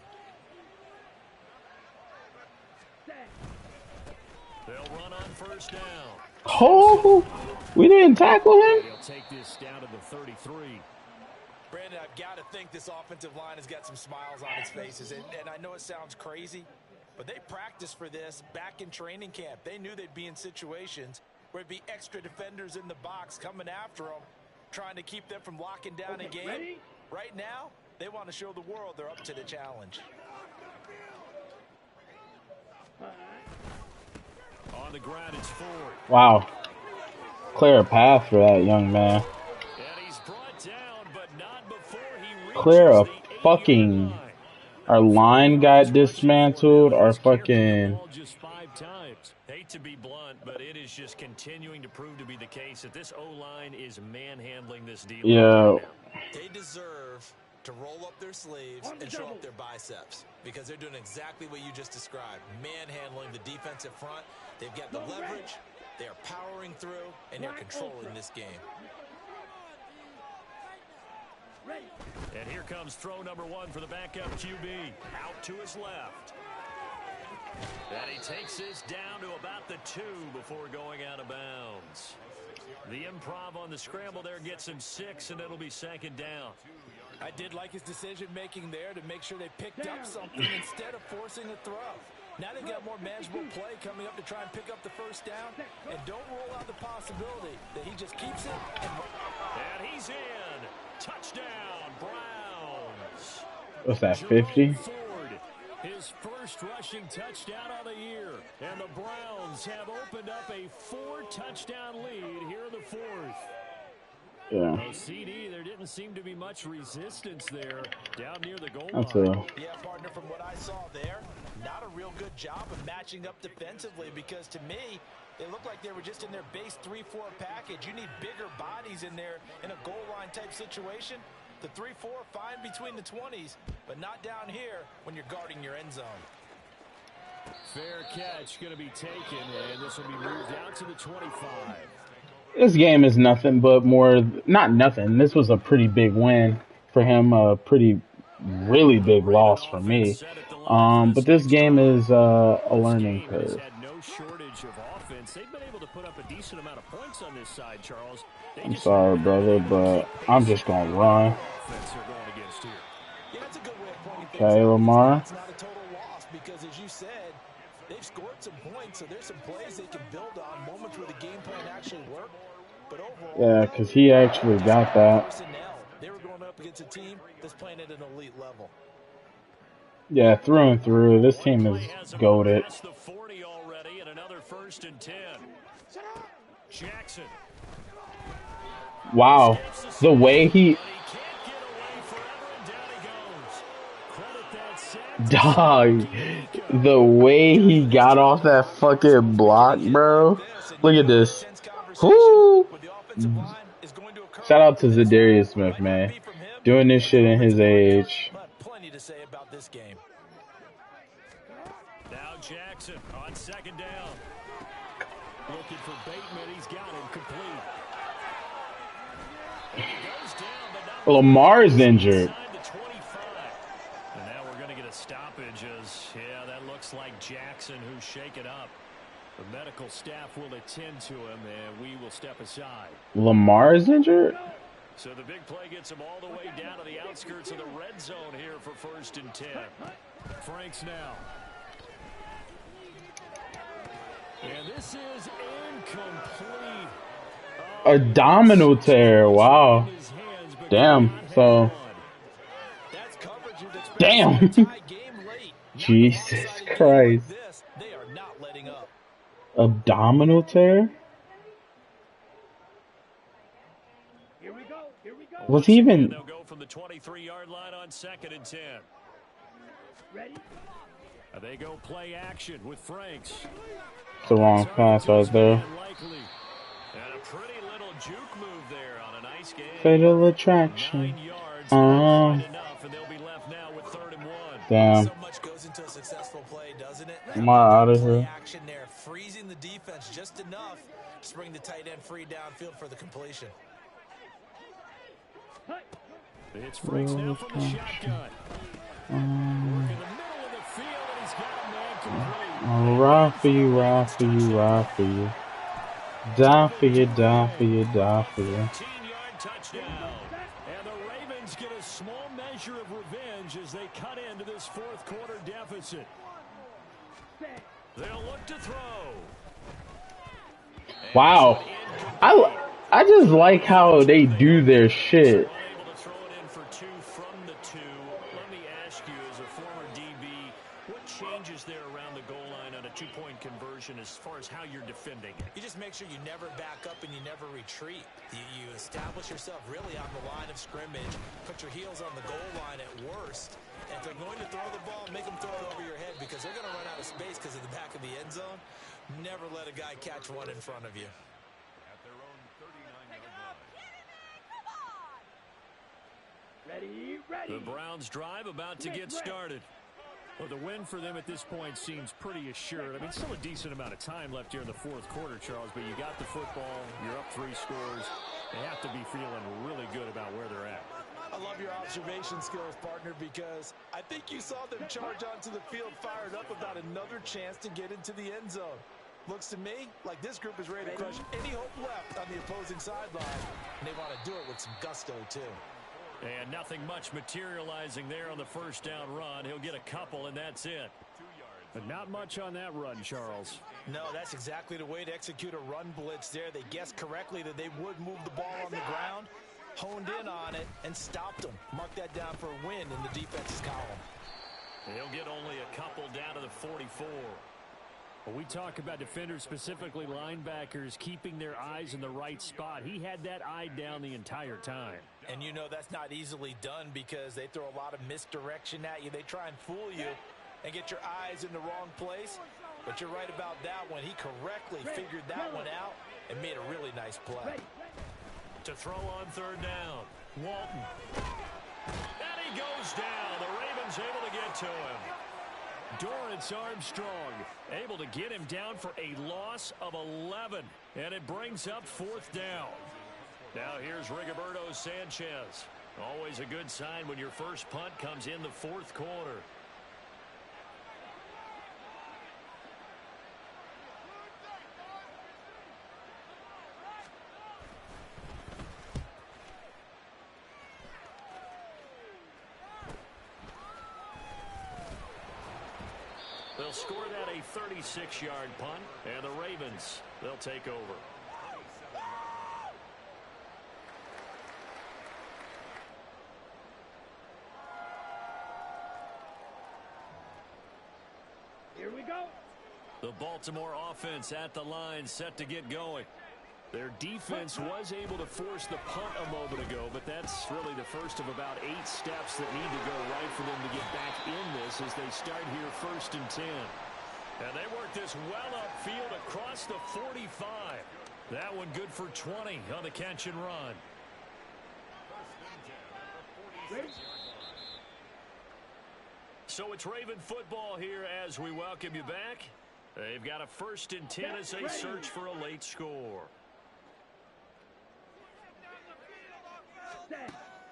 They'll run on first down. Oh, we didn't tackle him? They'll take this down to the 33. Brandon, I've got to think this offensive line has got some smiles on its faces, and I know it sounds crazy, but they practiced for this back in training camp. They knew they'd be in situations where it'd be extra defenders in the box coming after them, trying to keep them from locking down a game. Ready? Right now, they want to show the world they're up to the challenge. On the ground, it's Ford. Wow. Clear a path for that young man. And he's brought down, but not before he reaches Clear a the fucking... 8-yard line. Our line got dismantled. Our fucking... Just 5 times. Hate to be blunt, but it is just continuing to prove to be the case that this O-line is manhandling this deal. Yeah. They deserve to roll up their sleeves and show up their biceps because they're doing exactly what you just described. Manhandling the defensive front. They've got the leverage. They're powering through, and they're controlling this game. And here comes throw number 1 for the backup QB. Out to his left. And he takes this down to about the 2 before going out of bounds. The improv on the scramble there gets him 6, and it'll be 2nd down. I did like his decision-making there to make sure they picked up something instead of forcing a throw. Now they've got more manageable play coming up to try and pick up the first down. And don't rule out the possibility that he just keeps it. And he's in. Touchdown, Browns. What's that, 50? Ford, his first rushing touchdown of the year. And the Browns have opened up a 4-touchdown lead here in the 4th. Yeah. Oh, CD, there didn't seem to be much resistance there down near the goal That's line. Yeah, partner, from what I saw there, not a real good job of matching up defensively because to me, they looked like they were just in their base 3-4 package. You need bigger bodies in there in a goal line type situation. The 3-4, fine between the 20s, but not down here when you're guarding your end zone. Fair catch going to be taken, and this will be moved out to the 25. This game is nothing but more... Not nothing. This was a pretty big win for him. A really big loss for me. But this game is a learning curve. No shortage of offense. They've been able to put up a decent amount of points on this side, Charles. I'm sorry, brother, but I'm just going to run. Okay, Lamar. It's not a total loss because, as you said, they've scored some points, so there's some plays they can build on, moments where the game plan actually worked. But overall, Yeah, because he actually got that. They were going up against a team that's playing at an elite level. Yeah, through and through. This team is goated. The 40 already, and another 1st and 10. Jackson. Wow, the way he... Dog, the way he got off that fucking block, bro. Look at this. Whoo! Shout out to Zadarius Smith, man. Doing this shit in his age. Plenty to say about this game. Now Jackson on 2nd down. Looking for Bateman. He's got him complete. And he goes down, but not Lamar's injured. And now we're going to get a stoppage as, yeah, that looks like Jackson who's shaken up. The medical staff will attend to him, and we will step aside. Lamar's injured? So the big play gets him all the way down to the outskirts of the red zone here for 1st and 10. Franks now. And this is incomplete. Abdominal tear. Wow. Damn. So. Damn. Jesus Christ. Abdominal tear? Was he even... They'll go from the 23-yard line on 2nd and 10. Ready? They go play action with Franks. It's the wrong pass right there. And a pretty little juke move there on a nice game. Fatal attraction. 9 yards, not quite enough, and they'll be left now with 3rd and 1. Damn. So much goes into a successful play, doesn't it? I'm out of Play here. action there, freezing the defense just enough to bring the tight end free downfield for the completion. It's Franks now from the shotgun. Work in the middle of the field, and he's got a man complete. Ride for you, ride for you, ride for you. Die for you, die for you, die for you. 15-yard touchdown. And the Ravens get a small measure of revenge as they cut into this 4th quarter deficit. They'll look to throw. Wow. I just like how they do their shit. Able to throw it in for 2 from the 2. Let me ask you, as a former DB, what changes there around the goal line on a 2-point conversion as far as how you're defending? You just make sure you never back up and you never retreat. You establish yourself really on the line of scrimmage, put your heels on the goal line at worst. And if they're going to throw the ball, make them throw it over your head because they're going to run out of space because of the back of the end zone. Never let a guy catch one in front of you. At their own 39-yard line. Ready. The Browns drive about to get started. Well, the win for them at this point seems pretty assured. I mean, still a decent amount of time left here in the 4th quarter, Charles, but you got the football, you're up 3 scores. They have to be feeling really good about where they're at. I love your observation skills, partner, because I think you saw them charge onto the field fired up about another chance to get into the end zone. Looks to me like this group is ready to crush any hope left on the opposing sideline, and they want to do it with some gusto, too. And nothing much materializing there on the 1st down run. He'll get a couple, and that's it. But not much on that run, Charles. No, that's exactly the way to execute a run blitz there. They guessed correctly that they would move the ball on the ground, honed in on it, and stopped them. Mark that down for a win in the defense's column. He'll get only a couple down to the 44. Well, we talk about defenders, specifically linebackers, keeping their eyes in the right spot. He had that eye down the entire time. And you know that's not easily done because they throw a lot of misdirection at you. They try and fool you and get your eyes in the wrong place. But you're right about that one. He correctly figured that one out and made a really nice play. To throw on 3rd down, Walton. And he goes down. The Ravens able to get to him. Dorrance Armstrong able to get him down for a loss of 11. And it brings up 4th down. Now here's Rigoberto Sanchez. Always a good sign when your first punt comes in the 4th quarter. They'll score that a 36-yard punt, and the Ravens, they'll take over. Here we go. The Baltimore offense at the line, set to get going. Their defense was able to force the punt a moment ago, but that's really the first of about 8 steps that need to go right for them to get back in this as they start here 1st and 10. And they work this well upfield across the 45. That one good for 20 on the catch and run. So it's Raven football here as we welcome you back. They've got a 1st and 10 as they search for a late score.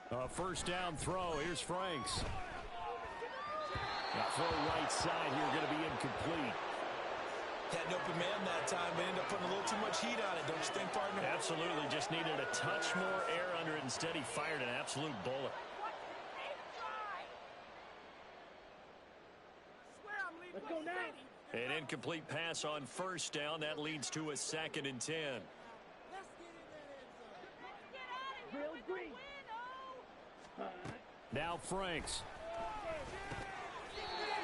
A 1st down throw. Here's Franks. The throw right side here going to be incomplete. Had an open man that time, but ended up putting a little too much heat on it, don't you think, partner? Absolutely. Just needed a touch more air under it. Instead, he fired an absolute bullet. Let's go now. An incomplete pass on 1st down. That leads to a 2nd and 10. Real green. Now Franks.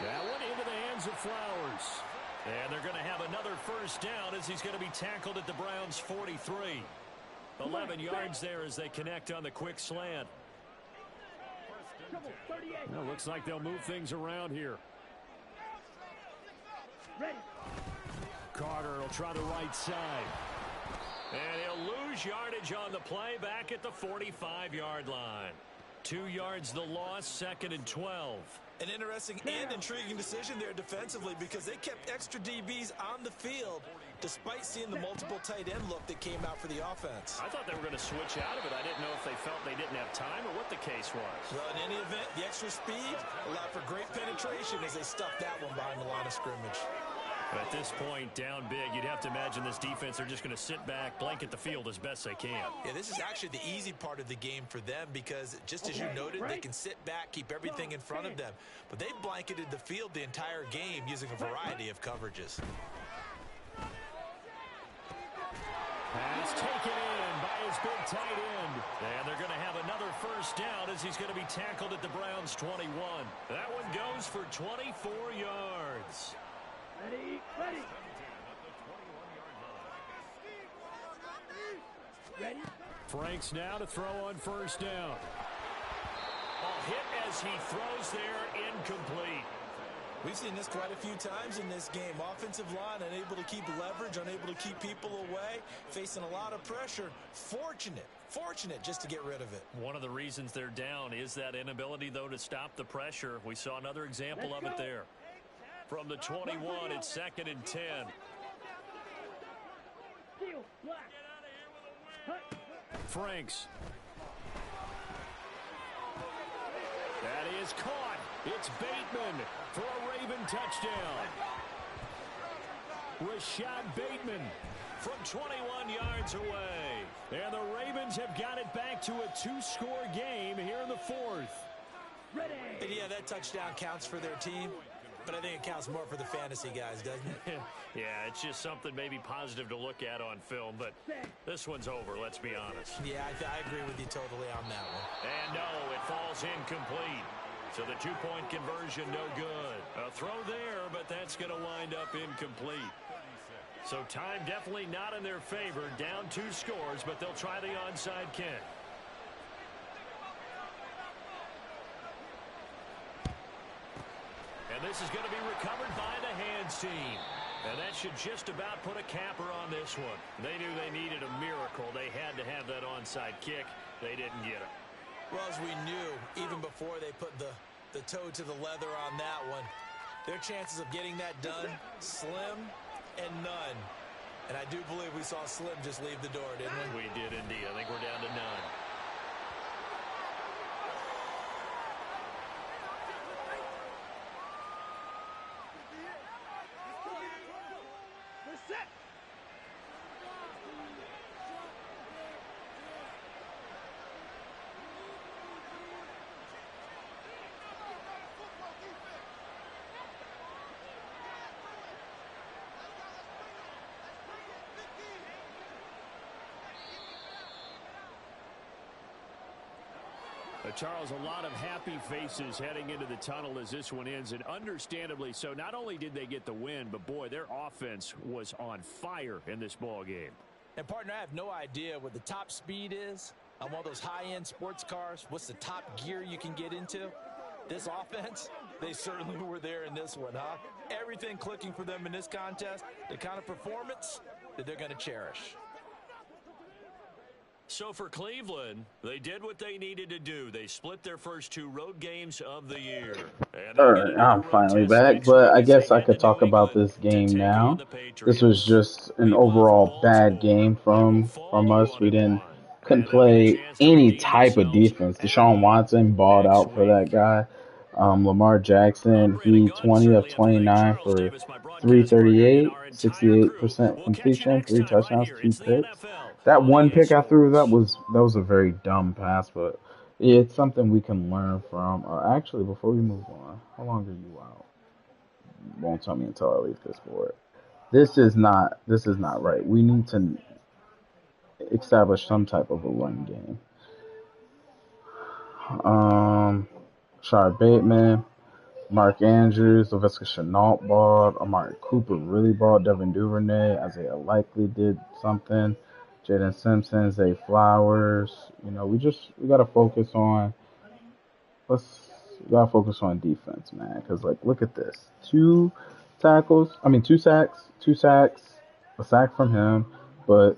That one into the hands of Flowers. And they're going to have another 1st down as he's going to be tackled at the Browns' 43. 11 yards there as they connect on the quick slant. Well, looks like they'll move things around here. Ready. Carter will try the right side. And he'll lose yardage on the play back at the 45-yard line. 2 yards the loss, 2nd and 12. An interesting and intriguing decision there defensively because they kept extra DBs on the field despite seeing the multiple tight end look that came out for the offense. I thought they were going to switch out of it. I didn't know if they felt they didn't have time or what the case was. Well, in any event, the extra speed allowed for great penetration as they stuffed that one behind the line of scrimmage. At this point, down big, you'd have to imagine this defense, they're just going to sit back, blanket the field as best they can. Yeah, this is actually the easy part of the game for them because, just as you noted, they can sit back, keep everything in front of them. But they've blanketed the field the entire game using a variety of coverages. Pass taken in by his big tight end. And they're going to have another first down as he's going to be tackled at the Browns' 21. That one goes for 24 yards. Ready, ready. Ready. Franks now to throw on first down. A hit as he throws there, incomplete. We've seen this quite a few times in this game. Offensive line unable to keep leverage, unable to keep people away, facing a lot of pressure. Fortunate just to get rid of it. One of the reasons they're down is that inability, though, to stop the pressure. We saw another example of it there. From the 21, it's 2nd and 10. Franks. That is caught. It's Bateman for a Raven touchdown. Rashad Bateman from 21 yards away. And the Ravens have got it back to a 2-score game here in the 4th. Ready. And yeah, that touchdown counts for their team. But I think it counts more for the fantasy guys, doesn't it? Yeah, it's just something maybe positive to look at on film, but this one's over, let's be honest. Yeah, I agree with you totally on that one. And no, it falls incomplete. So the 2-point conversion, no good. A throw there, but that's going to wind up incomplete. So time definitely not in their favor. Down 2 scores, but they'll try the onside kick. And this is going to be recovered by the hands team. And that should just about put a capper on this one. They knew they needed a miracle. They had to have that onside kick. They didn't get it. Well, as we knew, even before they put the toe to the leather on that one, their chances of getting that done, slim and none. And I do believe we saw Slim just leave the door, didn't we? We did indeed. I think we're down to none. Set. Charles, a lot of happy faces heading into the tunnel as this one ends, and understandably so. Not only did they get the win, but boy, their offense was on fire in this ball game. And partner, I have no idea what the top speed is on one of those high-end sports cars. What's the top gear you can get into? This offense, they certainly were there in this one, huh? Everything clicking for them in this contest, the kind of performance that they're going to cherish. So for Cleveland, they did what they needed to do. They split their first 2 road games of the year. All right, I'm finally back, but I guess I could talk about this game now. This was just an overall bad game from us. We couldn't play any type of defense. Deshaun Watson balled out for that guy. Lamar Jackson, he 20 of 29 for 338, 68% completion, 3 touchdowns, 2 picks. That one pick I threw, that was a very dumb pass, but it's something we can learn from. Actually, before we move on, how long are you out? Won't tell me until I leave this board. This is not right. We need to establish some type of a run game. Rashad Bateman, Mark Andrews, Laviska Shenault balled, Amari Cooper really balled, Devin Duvernay, Isaiah Likely did something. Jaden Simpson, Zay Flowers. You know, we gotta focus on defense, man. Because look at this: 2 sacks, a sack from him, but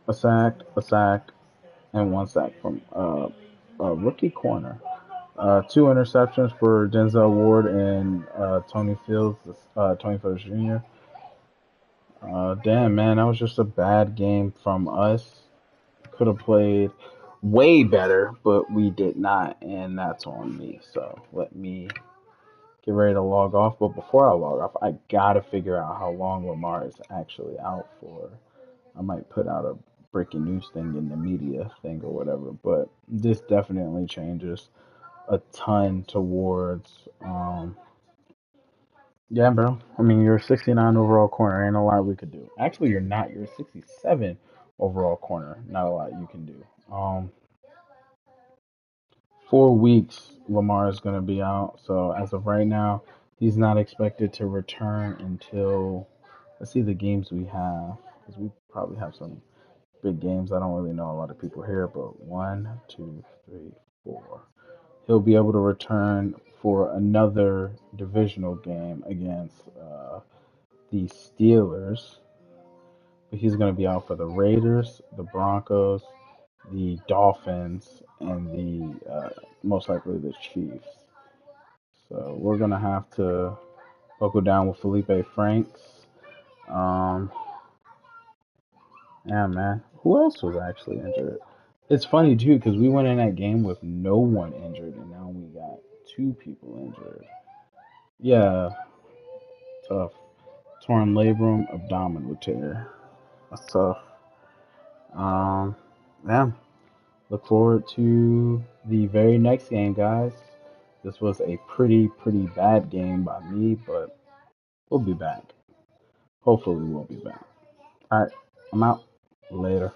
a sack, and one sack from a rookie corner. Two interceptions for Denzel Ward and Tony Fields Jr. Damn, man, that was just a bad game from us. Could have played way better, but we did not, and that's on me. So let me get ready to log off. But before I log off, I gotta figure out how long Lamar is actually out for. I might put out a breaking news thing in the media thing or whatever, but this definitely changes a ton towards yeah, bro. I mean, you're a 69 overall corner. Ain't a lot we could do. Actually, you're not. You're a 67 overall corner. Not a lot you can do. 4 weeks Lamar is going to be out. So as of right now, he's not expected to return until let's see the games we have because we probably have some big games. I don't really know a lot of people here, but 1, 2, 3, 4. He'll be able to return for another divisional game against the Steelers. But he's going to be out for the Raiders, the Broncos, the Dolphins, and the most likely the Chiefs. So we're going to have to buckle down with Felipe Franks. Um, yeah, man. Who else was actually injured? It's funny too because we went in that game with no one injured, and now we got two people injured. Yeah, tough. Torn labrum, abdominal tear. That's tough. Um, yeah. Look forward to the very next game, guys. This was a pretty bad game by me, but we'll be back. Hopefully, we'll be back. All right, I'm out. Later.